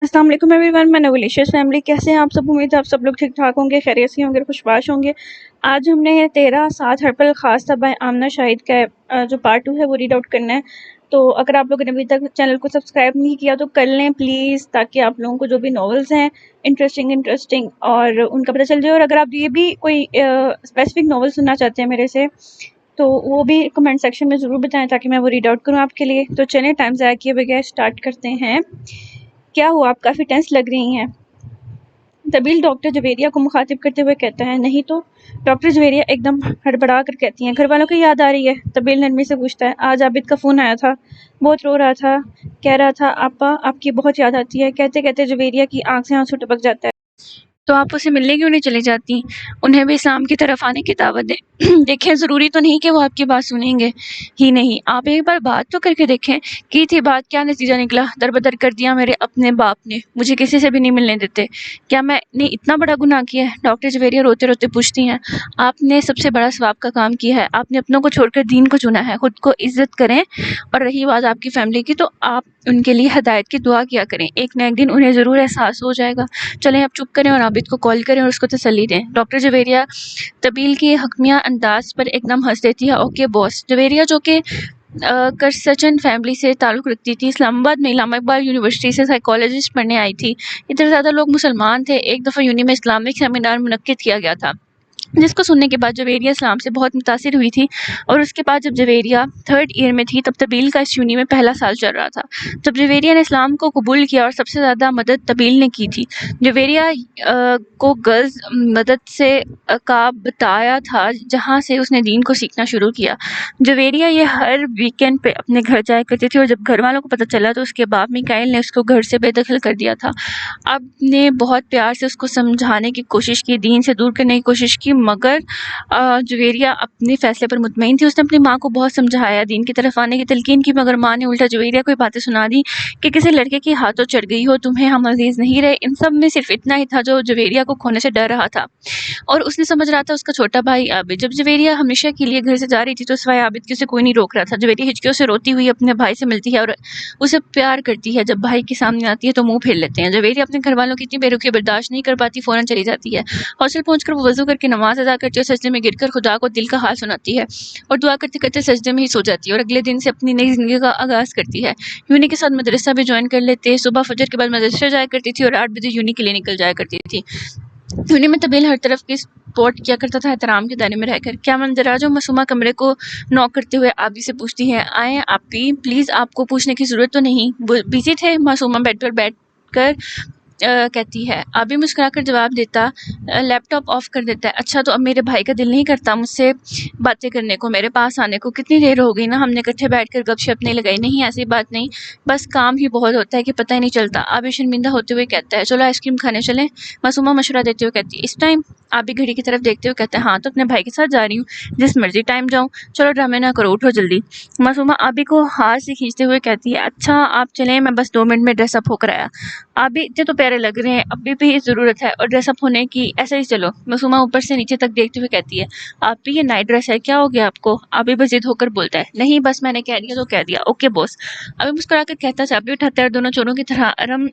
अस्सलाम वालेकुम एवरीवन, मैं नवलिशियस फैमिली। कैसे हैं आप सब? उम्मीद है आप सब लोग ठीक ठाक होंगे, खैरियत से होंगे, खुशबाश होंगे। आज हमने 13/7 हर्पल खास तबाह आमना शाहिद का जो पार्ट 2 है वो रीड आउट करना है। तो अगर आप लोगों ने अभी तक चैनल को सब्सक्राइब नहीं किया तो कर लें प्लीज़, ताकि आप लोगों को जो भी नॉवेल्स हैं इंटरेस्टिंग और उनका पता चल जाए। और अगर आप ये भी कोई स्पेसिफिक नॉवल सुनना चाहते हैं मेरे से तो वो भी कमेंट सेक्शन में ज़रूर बताएं ताकि मैं वो रीड आउट करूँ आपके लिए। तो चलें टाइम ज़ाया किए बगैर स्टार्ट करते हैं। क्या हुआ, आप काफ़ी टेंस लग रही हैं। तबील डॉक्टर जवेरिया को मुखातिब करते हुए कहता है, नहीं तो। डॉक्टर जवेरिया एकदम हड़बड़ा कर कहती हैं, घर वालों की याद आ रही है। तबील नरमी से पूछता है, आज आबिद का फ़ोन आया था, बहुत रो रहा था, कह रहा था आपा आपकी बहुत याद आती है। कहते कहते जवेरिया की आंख से आंसू टपक जाता है। तो आप उसे मिलने क्यों नहीं चली जाती? उन्हें भी इस्लाम की तरफ आने की दावत दें। देखें, ज़रूरी तो नहीं कि वो आपकी बात सुनेंगे ही नहीं, आप एक बार बात तो करके देखें। की थी बात, क्या नतीजा निकला? दरबदर कर दिया मेरे अपने बाप ने, मुझे किसी से भी नहीं मिलने देते। क्या मैंने इतना बड़ा गुनाह किया है? डॉक्टर जवेरिया रोते रोते पूछती हैं। आपने सबसे बड़ा सवाब का काम किया है, आपने अपनों को छोड़कर दीन को चुना है। खुद को इज्जत करें। और रही बात आपकी फैमिली की, तो आप उनके लिए हदायत की दुआ किया करें, एक न एक दिन उन्हें ज़रूर एहसास हो जाएगा। चलें आप चुप करें और आबिद को कॉल करें और उसको तसल्ली दें। डॉक्टर जवेरिया तबील के हकमिया अंदाज पर एकदम हंस देती है। Okay boss. जवेरिया जो कि करसचन फैमिली से ताल्लुक़ रखती थी, इस्लामाबाद में इलामा इकबाल यूनिवर्सिटी से साइकोलॉजिस्ट पढ़ने आई थी। इतने ज़्यादा लोग मुसलमान थे। एक दफ़ा यूनी में इस्लामिक सेमिनार मुनक्किद किया गया था, जिसको सुनने के बाद जवेरिया इस्लाम से बहुत मुतासिर हुई थी। और उसके बाद जब जवेरिया 3rd ईयर में थी तब तबील का इस यूनी में पहला साल चल रहा था। जब जवेरिया ने इस्लाम को कबूल किया और सबसे ज़्यादा मदद तबील ने की थी। जवेरिया को गर्ल्स मदद से का बताया था, जहाँ से उसने दीन को सीखना शुरू किया। जवेरिया ये हर वीकेंड पे अपने घर जाया करती थी और जब घर वालों को पता चला तो उसके बाप मिकाइल ने उसको घर से बेदखल कर दिया था। अब ने बहुत प्यार से उसको समझाने की कोशिश की, दीन से दूर करने की कोशिश की, मगर जवेरिया अपने फैसले पर मुतमईन थी। उसने अपनी माँ को बहुत समझाया, दीन की तरफ आने की तलकीन की, मगर माँ ने उल्टा जवेरिया को बातें सुना दी कि किसी लड़के की हाथों चढ़ गई हो, तुम्हें हम अजीज नहीं रहे। इन सब में सिर्फ इतना ही था जो जवेरिया को खोने से डर रहा था, और उसने समझ रहा था उसका छोटा भाई आबिद। जब जवेरिया हमेशा के लिए घर से जा रही थी तो सिवाय आबिद के उसे कोई नहीं रोक रहा था। जवेरिया हिचकियों से रोती हुई अपने भाई से मिलती है और उसे प्यार करती है। जब भाई के सामने आती है तो मुंह फेर लेते हैं। जवेरिया अपने घर वालों की इतनी बेरुखी बर्दाश्त नहीं कर पाती, फौरन चली जाती है। हॉस्टल पहुंचकर वो वजू करके नमाज अदा करती है और सजदे में गिरकर खुदा को दिल का हाल सुनाती है और दुआ करते करते सजदे में ही सो जाती है और अगले दिन से अपनी नई जिंदगी का आगाज करती है। यूनी के साथ मदरसा भी ज्वाइन कर लेते। सुबह फजर के बाद मदरसा जाया करती थी और 8 बजे यूनी के लिए निकल जाया करती थी। यूनी में तबील हर तरफ की सपोर्ट किया करता था, एहतराम के दायरे में रहकर। क्या मंजरा? जो मासूमा कमरे को नॉक करते हुए आबी से पूछती है, आए आपी, प्लीज़ आपको पूछने की ज़रूरत तो नहीं, बिजी थे? मासूमा बेड पर बैठ कर कहती है। आबी मुस्कुराकर जवाब देता, लैपटॉप ऑफ कर देता है। अच्छा, तो अब मेरे भाई का दिल नहीं करता मुझसे बातें करने को, मेरे पास आने को? कितनी देर हो गई ना हमने इकट्ठे बैठकर गपशप नहीं लगाई। नहीं, ऐसी बात नहीं, बस काम ही बहुत होता है कि पता ही नहीं चलता। आबी शर्मिंदा होते हुए कहता है, चलो आइसक्रीम खाने चलें। मासूमा मशवरा देते हुए कहती है, इस टाइम? आबी घड़ी की तरफ देखते हुए कहता है, हाँ तो अपने भाई के साथ जा रही हूँ, जिस मर्जी टाइम जाऊँ। चलो ड्रामे ना करो, उठो जल्दी। मासूमा आबी को हाथ से खींचते हुए कहती है, अच्छा आप चलें, मैं बस 2 मिनट में ड्रेसअप होकर आया। आबी, इतने तो प्यारे लग रहे हैं, अभी भी ज़रूरत है और ड्रेसअप होने की, ऐसे ही चलो। मासूमा ऊपर से नीचे तक देखते हुए कहती है, आप भी ये नाइट ड्रेस है, क्या हो गया आपको? आबी बजिद होकर बोलता है, नहीं बस मैंने कह दिया तो कह दिया, ओके बॉस। अभी मुस्कुराकर कहता, चाबी उठाता है और दोनों चोरों की तरह आराम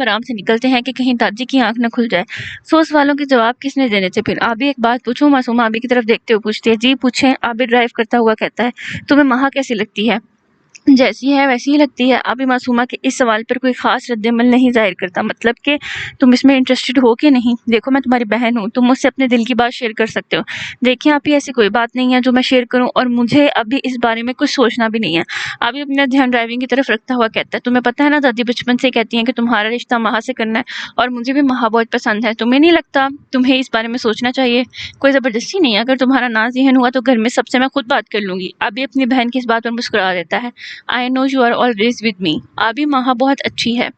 आराम से निकलते हैं कि कहीं दादी की आंख न खुल जाए। सो सवालों के जवाब किसने देने थे फिर? आबी, एक बात पूछूं? मासूमा आबी की तरफ देखते हुए पूछती है। जी पूछें। आबी ड्राइव करता हुआ कहता है, तुम्हें महा कैसी लगती है? जैसी है वैसी ही लगती है। अभी मासूमा के इस सवाल पर कोई खास रद्द-ए-अमल नहीं जाहिर करता, मतलब कि तुम इसमें इंटरेस्टेड हो कि नहीं? देखो मैं तुम्हारी बहन हूँ, तुम मुझसे अपने दिल की बात शेयर कर सकते हो। देखिए आप ही, ऐसी कोई बात नहीं है जो मैं शेयर करूँ और मुझे अभी इस बारे में कुछ सोचना भी नहीं है। अभी अपना ध्यान ड्राइविंग की तरफ रखता हुआ कहता है, तुम्हें पता है ना दादी बचपन से कहती हैं कि तुम्हारा रिश्ता महा से करना है और मुझे भी महा बहुत पसंद है। तुम्हें नहीं लगता तुम्हें इस बारे में सोचना चाहिए? कोई ज़बरदस्ती नहीं है, अगर तुम्हारा ना ज़हन हुआ तो घर में सबसे मैं खुद बात कर लूँगी। अभी अपनी बहन की इस बात पर मुस्कुरा देता है। I know you are always with me. आबी, महा बहुत अच्छी है,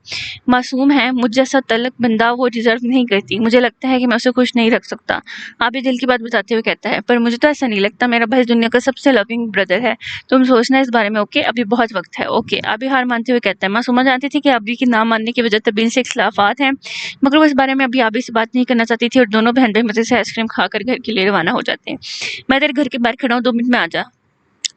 मासूम है, मुझ जैसा तलक बंदा वो डिजर्व नहीं करती। मुझे लगता है कि मैं उसे खुश नहीं रख सकता। आबी दिल की बात बताते हुए कहता है, पर मुझे तो ऐसा नहीं लगता, मेरा भाई दुनिया का सबसे लविंग ब्रदर है। तुम सोचना इस बारे में, ओके? अभी बहुत वक्त है, ओके? आबी हार मानते हुए कहता है। मासूमा जानती थी कि आबी की ना मानने की वजह तबील से इख्तिलाफात हैं, मगर वो इस बारे में अभी आबी से बात नहीं करना चाहती थी और दोनों बहन भाई मजे से आइसक्रीम खाकर घर के लिए रवाना हो जाते हैं। मैं तेरे घर के बाहर खड़ा हूँ, 2 मिनट में आ जा।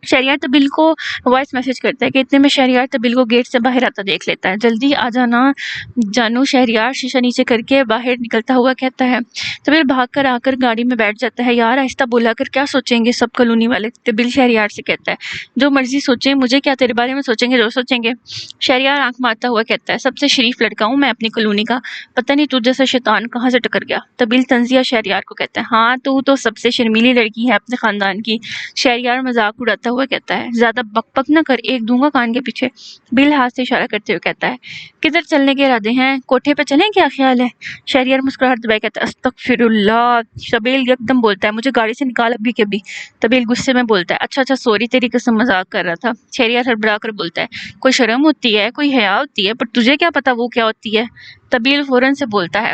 शहरियार तबील को वॉइस मैसेज करता है कि इतने में शहरियार तबील को गेट से बाहर आता देख लेता है। जल्दी आ जाना जानू, शहरियार शीशा नीचे करके बाहर निकलता हुआ कहता है। तबील भाग कर आकर गाड़ी में बैठ जाता है। यार आहिस्ता बोला कर, क्या सोचेंगे सब कॉलोनी वाले। तबील शहरियार से कहता है, जो मर्जी सोचे, मुझे क्या, तेरे बारे में सोचेंगे जो सोचेंगे। शहरियार आंख मारता हुआ कहता है, सबसे शरीफ लड़का हूँ मैं अपनी कॉलोनी का, पता नहीं तू जैसा शैतान कहाँ से टकर गया। तबील तंजिया शहरियार को कहता है, हाँ तू तो सबसे शर्मीली लड़की है अपने खानदान की। शहरियार मजाक उड़ाता हुआ कहता है, ज्यादा बकबक न कर, एक दूंगा कान के पीछे। बिल हाथ से इशारा करते हुए कहता है, किधर चलने के इरादे हैं, कोठे पे चलें, क्या ख्याल है। शहरियार मुस्कुराहट दबाए कहता है, अस्तगफिरुल्लाह। तबील एकदम बोलता है, मुझे गाड़ी से निकाल अभी के अभी। तबील गुस्से में बोलता है, अच्छा अच्छा सॉरी, तेरी कसम मजाक कर रहा था। शहरियार हड़बड़ा कर बोलता है, कोई शर्म होती है, कोई हया होती है, पर तुझे क्या पता वो क्या होती है। तबील फौरन से बोलता है,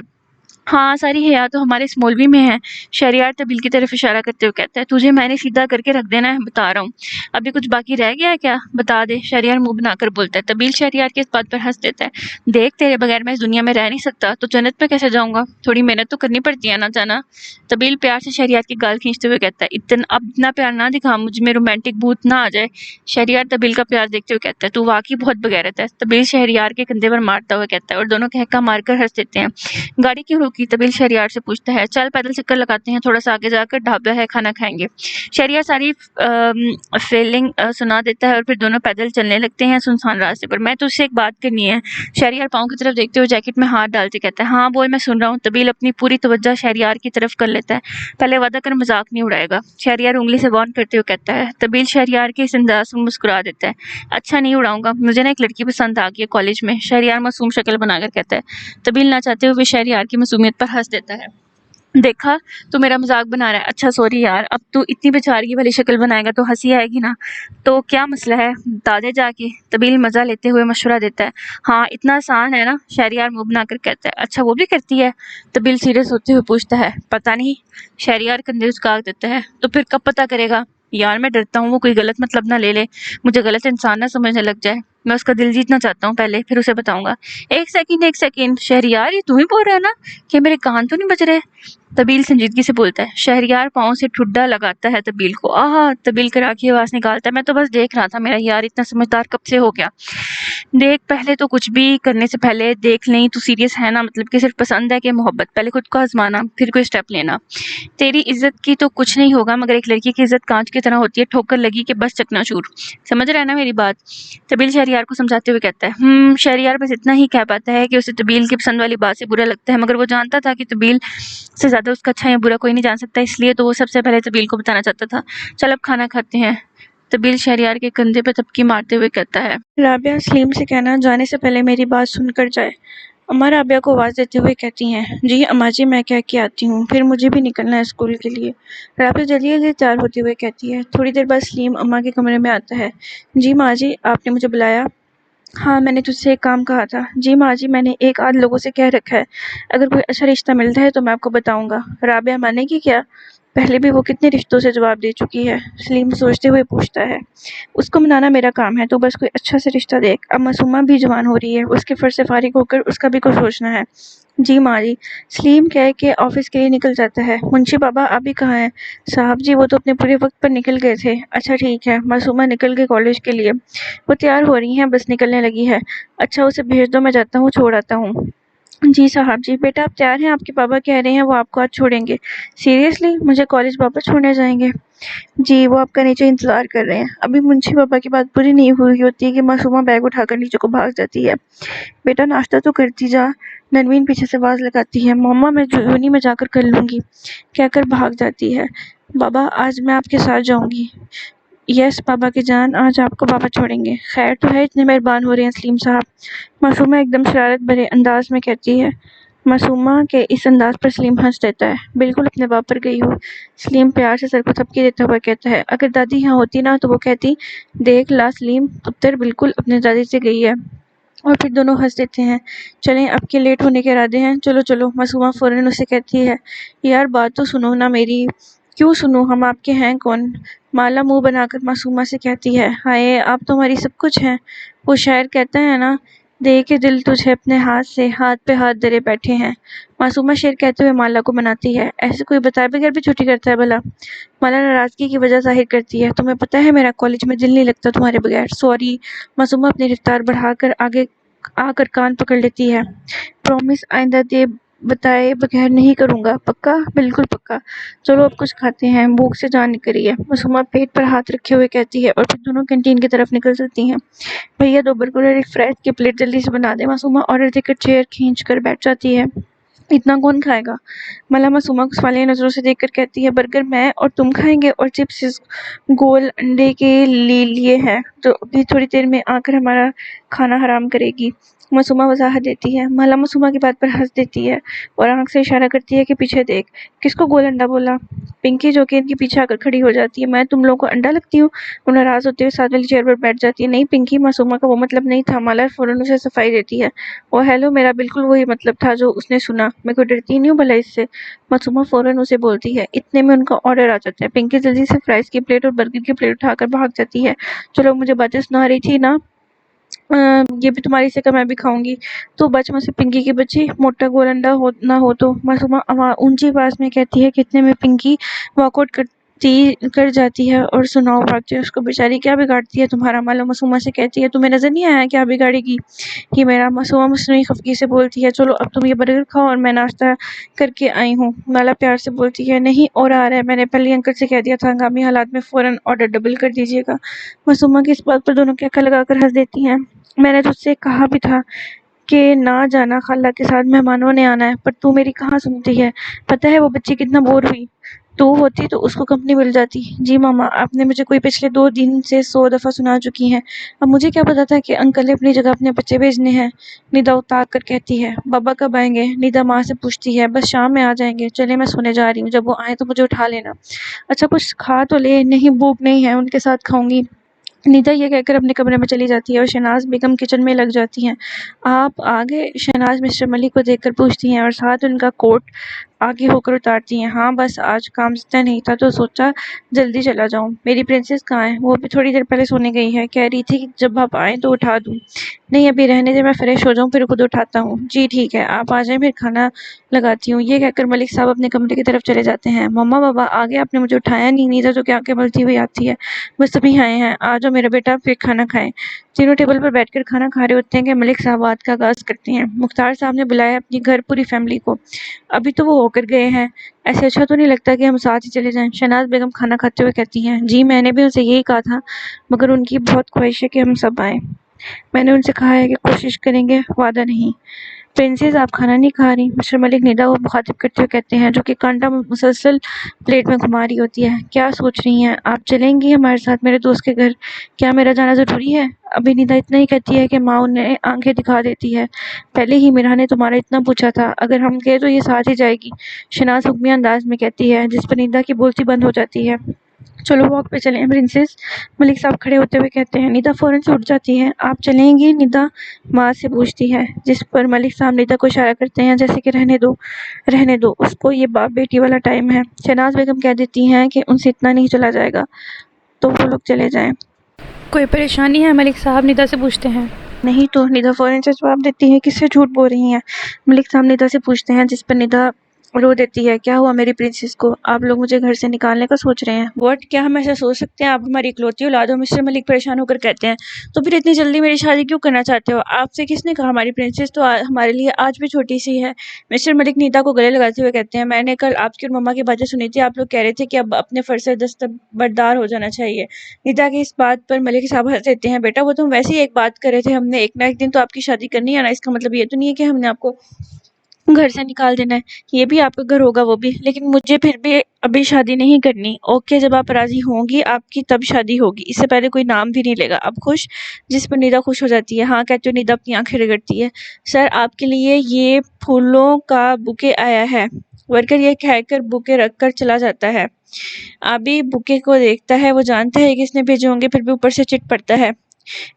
हाँ सारी हया तो हमारे इस मौलवी में है। शहरियार तबील की तरफ इशारा करते हुए कहता है, तुझे मैंने सीधा करके रख देना है, बता रहा हूँ। अभी कुछ बाकी रह गया है क्या, बता दे। शहरियार मुंह बनाकर बोलता है। तबील शहरियार की इस बात पर हंस देता है, देख तेरे बगैर मैं इस दुनिया में रह नहीं सकता, तो जन्नत में कैसे जाऊंगा, थोड़ी मेहनत तो करनी पड़ती है ना जाना। तबील प्यार से शहरियार की गाल खींचते हुए कहता है, इतना प्यार ना दिखा, मुझ में रोमांटिक भूत ना आ जाए। शहरियार तबील का प्यार देखते हुए कहता है, तू वाकई बहुत बगैरत है। तबील शहरियार के कंधे पर मारता हुआ कहता है, और दोनों कहका मारकर हंस देते हैं। गाड़ी क्यों रोकी, तबील शहरियार से पूछता है, चल पैदल चक्कर लगाते हैं, थोड़ा सा आगे जाकर ढाबा है, खाना खाएंगे। शहरियार सारी फीलिंग सुना देता है और फिर दोनों पैदल चलने लगते हैं सुनसान रास्ते पर। मैं तुझसे एक बात करनी है। शहरियार पाँव की तरफ देखते हुए जैकेट में हाथ डालते कहता है, हाँ बोल, मैं सुन रहा हूँ। तबील अपनी पूरी तवज्जो शहरियार की तरफ कर लेता है, पहले वादा कर मजाक नहीं उड़ाएगा। शहरियार उंगली से वार्न करते हुए कहता है। तबील शहरियार के इस अंदाज में मुस्कुरा देता है, अच्छा नहीं उड़ाऊंगा, मुझे ना एक लड़की पसंद आ गई है कॉलेज में। शहरियार मासूम शक्ल बनाकर कहता है। तबील ना चाहते हुए शहरियार की मासूमियत पर हंस देता है, देखा तू मेरा मजाक बना रहा है, अच्छा सॉरी यार, अब तू इतनी बेचारी वाली शक्ल बनाएगा तो हंसी आएगी ना, तो क्या मसला है, बता दे जाके। तबील मजा लेते हुए मशवरा देता है, हाँ इतना आसान है ना। शहरियार मुंह बनाकर कहता है, अच्छा वो भी करती है। तबील सीरियस होते हुए पूछता है, पता नहीं। शहरियार कंधे उचका देता है, तो फिर कब पता करेगा। यार मैं डरता हूँ वो कोई गलत मतलब ना ले ले, मुझे गलत इंसान ना समझने लग जाए, मैं उसका दिल जीतना चाहता हूँ पहले, फिर उसे बताऊंगा। एक सेकंड एक सेकंड, शहरियार ये तू ही बोल रहा है ना, कि मेरे कान तो नहीं बज रहे। तबील संजीदगी से बोलता है। शहरियार पाँव से ठुड्डा लगाता है तबील को। आहा, तबील करा की आवाज निकालता है, मैं तो बस देख रहा था, मेरा यार इतना समझदार कब से हो गया। देख पहले तो कुछ भी करने से पहले देख लें तू सीरियस है ना, मतलब कि सिर्फ पसंद है कि मोहब्बत, पहले खुद को आजमाना फिर कोई स्टेप लेना। तेरी इज्जत की तो कुछ नहीं होगा, मगर एक लड़की की इज्जत कांच की तरह होती है, ठोकर लगी कि बस चकनाचूर। समझ रहा है ना मेरी बात। तबील शहरियार को समझाते हुए कहता है। शहरियार बस इतना ही कह पाता है कि उसे तबील की पसंद वाली बात से बुरा लगता है, मगर वो जानता था कि तबील से ज्यादा उसका अच्छा या बुरा कोई नहीं जान सकता, इसलिए तो वो सबसे पहले तबील को बताना चाहता था। चल अब खाना खाते हैं। तबील शहरियार के कंधे पे थपकी मारते हुए कहता है। राबिया सलीम से कहना जाने से पहले मेरी बात सुनकर जाए। अम्मा राबिया को आवाज़ देते हुए कहती हैं, जी अम्मा जी मैं कह के आती हूँ, फिर मुझे भी निकलना है स्कूल के लिए। राबिया जल्दी जल्दी तैयार होते हुए कहती है। थोड़ी देर बाद सलीम अम्मा के कमरे में आता है। जी माँ जी आपने मुझे बुलाया। हाँ मैंने तुझसे एक काम कहा था। जी माँ जी मैंने एक आध लोगों से कह रखा है, अगर कोई अच्छा रिश्ता मिलता है तो मैं आपको बताऊंगा। राबिया मानेगी क्या, पहले भी वो कितने रिश्तों से जवाब दे चुकी है। सलीम सोचते हुए पूछता है, उसको मनाना मेरा काम है, तो बस कोई अच्छा से रिश्ता देख, अब मासूमा भी जवान हो रही है, उसके फर्ज से फारिग होकर उसका भी कुछ सोचना है। जी माँ जी। सलीम कह के ऑफिस के लिए निकल जाता है। मुंशी बाबा आप भी कहाँ हैं। साहब जी वो तो अपने पूरे वक्त पर निकल गए थे। अच्छा ठीक है, मासूमा निकल गई कॉलेज के लिए, वो तैयार हो रही हैं, बस निकलने लगी है। अच्छा उसे भेज दो, मैं जाता हूँ, छोड़ आता हूँ। जी साहब जी। बेटा आप तैयार हैं, आपके पापा कह रहे हैं वो आपको आज छोड़ेंगे। सीरियसली मुझे कॉलेज वापस छोड़ने जाएंगे। जी वो आपका नीचे इंतजार कर रहे हैं। अभी मुंशी पापा की बात पूरी नहीं हुई होती है कि मासूमा बैग उठाकर नीचे को भाग जाती है। बेटा नाश्ता तो करती जा। नरवीन पीछे से आवाज लगाती है, मम्मा मैं जूनी में जाकर कर लूंगी, कहकर भाग जाती है। बाबा आज मैं आपके साथ जाऊंगी। यस बाबा की जान, आज आपको बाबा छोड़ेंगे। खैर तो है, इतने मेहरबान हो रहे हैं सलीम साहब। मासूमा एकदम शरारत भरे अंदाज में कहती है। मासूमा के इस अंदाज पर सलीम हंस देता है, बिल्कुल अपने बाप पर गई हो। सलीम प्यार से सर को थपकी देता हुआ कहता है, अगर दादी यहाँ होती ना तो वो कहती, देख ला सलीम पुत्र बिल्कुल अपने दादी से गई है। और फिर दोनों हंस देते हैं। चलें अब के लेट होने के इरादे हैं, चलो चलो। मासूमा फौरन उसे कहती है, यार बात तो सुनो ना मेरी। क्यों सुनो, हम आपके हैं कौन। माला मुंह बनाकर मासूमा से कहती है, हाय आप तो हमारी सब कुछ हैं। वो शायर कहता है ना, दे के दिल तुझे अपने हाथ से हाथ पे हाथ धरे बैठे हैं। मासूमा शेर कहते हुए माला को मनाती है। ऐसे कोई बताए बगैर भी छुट्टी करता है भला? माला नाराजगी की वजह जाहिर करती है। तुम्हें पता है मेरा कॉलेज में दिल नहीं लगता तुम्हारे बगैर। सॉरी। मासूमा अपनी रफ्तार बढ़ाकर आगे आकर कान पकड़ लेती है। प्रॉमिस आइंदा दे बताए बगैर नहीं करूँगा। पक्का? बिल्कुल पक्का। चलो अब कुछ खाते हैं, भूख से जान निकल रही है। मासूमा पेट पर हाथ रखे हुए कहती है और फिर दोनों कैंटीन की तरफ निकल चलती हैं। भैया 2 बर्गर और 1 फ्राइज़ की प्लेट जल्दी से बना दें। मासूमा ऑर्डर देकर चेयर खींच कर बैठ जाती है। इतना कौन खाएगा? मल्ला मासूमा को सवालिया नजरों से देखकर कहती है, बर्गर मैं और तुम खाएंगे और चिप्स इस गोल अंडे के लिए हैं तो अभी थोड़ी देर में आकर हमारा खाना हराम करेगी। मासूमा वजाहत देती है। मल्ला मासूमा की बात पर हंस देती है और आंख से इशारा करती है कि पीछे देख। किसको गोल अंडा बोला? पिंकी जो कि इनके पीछे आकर खड़ी हो जाती है। मैं तुम लोगों को अंडा लगती हूँ? वो नाराज होते हुए साथ वाली चेयर पर बैठ जाती है। नहीं पिंकी, मासूमा का वो मतलब नहीं था। माला फौरन उसे सफाई देती है। ओ हेलो, मेरा बिल्कुल वही मतलब था जो उसने सुना। मैं कोई डरती नहीं हूँ भला इससे। मासूमा फौरन उसे बोलती है। इतने में उनका ऑर्डर आ जाता है। पिंकी जल्दी से फ्राइज की प्लेट और बर्गर की प्लेट उठाकर भाग जाती है। चलो, मुझे बातें सुना रही थी ना, ये भी तुम्हारी से का मैं भी खाऊंगी। तो बच मुझसे पिंकी की बच्ची, मोटा गोल अंडा हो ना हो तो। मासूमा ऊंची आवाज में कहती है। कितने में पिंकी वॉकआउट कर जाती है और सुनाओ भागती है। उसको बेचारी क्या बिगाड़ती है तुम्हारा? माला मासूमा से कहती है, तुम्हें नजर नहीं आया क्या बिगाड़ेगी कि मेरा? मासूमा मसनूई खफगी से बोलती है, चलो अब तुम ये बर्गर खाओ और मैं नाश्ता करके आई हूँ। माला प्यार से बोलती है, नहीं और आ रहा है, मैंने पहले अंकल से कह दिया था हंगामी हालात में फौरन ऑर्डर डबल कर दीजिएगा। मासूमा की इस बात पर दोनों की आंखें लगाकर हंस देती हैं। मैंने तुझसे कहा भी था कि ना जाना, खाला के साथ मेहमानों ने आना है, पर तू मेरी कहाँ सुनती है। पता है वो बच्ची कितना बोर हुई। तू होती तो उसको कंपनी मिल जाती। जी मामा, आपने मुझे कोई पिछले 2 दिन से 100 दफा सुना चुकी हैं। अब मुझे क्या पता था कि अंकल ने अपनी जगह अपने बच्चे भेजने हैं। निदा उतार कर कहती है। बाबा कब आएंगे? निदा माँ से पूछती है। बस शाम में आ जाएंगे। चले, मैं सोने जा रही हूँ, जब वो आए तो मुझे उठा लेना। अच्छा कुछ खा तो ले। नहीं भूख नहीं है, उनके साथ खाऊंगी। निदा ये कहकर अपने कमरे में चली जाती है और शहनाज बेगम किचन में लग जाती हैं। आप आ गए? शहनाज मिस्टर मलिक को देखकर पूछती हैं और साथ उनका कोट आगे होकर उतारती हैं। हाँ बस आज काम जितना नहीं था तो सोचा जल्दी चला जाऊं। मेरी प्रिंसेस कहाँ है? वो भी थोड़ी देर पहले सोने गई है। कह रही थी कि जब आप आए तो उठा दूं। नहीं अभी रहने दे, मैं फ्रेश हो जाऊं फिर खुद उठाता हूँ। जी ठीक है, आप आ जाएं फिर खाना लगाती हूँ। ये कहकर मलिक साहब अपने कमरे की तरफ चले जाते हैं। मम्मा बाबा आ गए, आपने मुझे उठाया नहीं। नीदा जो कि आंखें मलती हुई आती है। बस अभी आए हैं, आ जाओ मेरा बेटा फिर खाना खाएं। तीनों टेबल पर बैठकर खाना खा रहे होते हैं कि मलिक साहब बात का आगाज करते हैं। मुख्तार साहब ने बुलाया अपनी घर पूरी फैमिली को। अभी तो वो होकर गए हैं। ऐसे अच्छा तो नहीं लगता कि हम साथ ही चले जाएं? शहनाज बेगम खाना खाते हुए कहती हैं। जी मैंने भी उनसे यही कहा था, मगर उनकी बहुत ख्वाहिश है कि हम सब आए। मैंने उनसे कहा है कि कोशिश करेंगे, वादा नहीं। प्रिंसेस आप खाना नहीं खा रही? मिस्टर मलिक निदा को मुखातिब करते हुए कहते हैं, जो कि कांटा मुसलसल प्लेट में घुमा रही होती है। क्या सोच रही हैं? आप चलेंगी हमारे साथ मेरे दोस्त के घर? क्या मेरा जाना ज़रूरी है? अभी निदा इतना ही कहती है कि माँ उन्हें आंखें दिखा देती है। पहले ही मिराह ने तुम्हारा इतना पूछा था, अगर हम गए तो ये साथ ही जाएगी। शनाज हुक्मिया अंदाज में कहती है, जिस पर निदा की बोलती बंद हो जाती है। चलो वॉक पे चलें प्रिंसेस। मलिक साहब खड़े होते हुए कहते हैं। निदा फौरन से उठ जाती है। आप चलेंगी? निदा माँ से पूछती है, जिस पर मलिक साहब निदा को इशारा करते हैं जैसे कि रहने दो उसको, ये बाप बेटी वाला टाइम है। शहनाज बेगम कह देती हैं कि उनसे इतना नहीं चला जाएगा, तो वो लोग चले जाएं। कोई परेशानी है? मलिक साहब निदा से पूछते हैं। नहीं तो। निदा फौरन से जवाब देती है। किससे झूठ बोल रही हैं? मलिक साहब निदा से पूछते हैं, जिस पर निदा रो देती है। क्या हुआ मेरी प्रिंसेस को? आप लोग मुझे घर से निकालने का सोच रहे हैं? व्हाट? क्या हम ऐसा सोच सकते हैं? आप हमारी इकलौती औलाद हो। मिस्टर मलिक परेशान होकर कहते हैं। तो फिर इतनी जल्दी मेरी शादी क्यों करना चाहते हो? आपसे किसने कहा? हमारी प्रिंसेस तो हमारे लिए आज भी छोटी सी है। मिस्टर मलिक नीता को गले लगाते हुए कहते हैं, मैंने कल आपकी और मम्मा की बातें सुनी थी। आप लोग कह रहे थे कि अब अपने फर्ज से दस्तबरदार हो जाना चाहिए। नीता की इस बात पर मलिक साहब हंस देते हैं। बेटा वो तो हम वैसे ही एक बात कर रहे थे, हमने एक ना एक दिन तो आपकी शादी करनी है ना। इसका मतलब ये तो नहीं है कि हमने आपको घर से निकाल देना है। ये भी आपका घर होगा वो भी, लेकिन मुझे फिर भी अभी शादी नहीं करनी। ओके, जब आप राजी होंगी आपकी तब शादी होगी, इससे पहले कोई नाम भी नहीं लेगा। अब खुश? जिस पर निदा खुश हो जाती है। हाँ कहते हुए निदा अपनी आंखें रगड़ती है। सर आपके लिए ये फूलों का बुके आया है। वर्कर ये कहकर बुके रख कर चला जाता है। अभी बुके को देखता है। वो जानता है कि इसने भेजे होंगे, फिर भी ऊपर से चिट पड़ता है।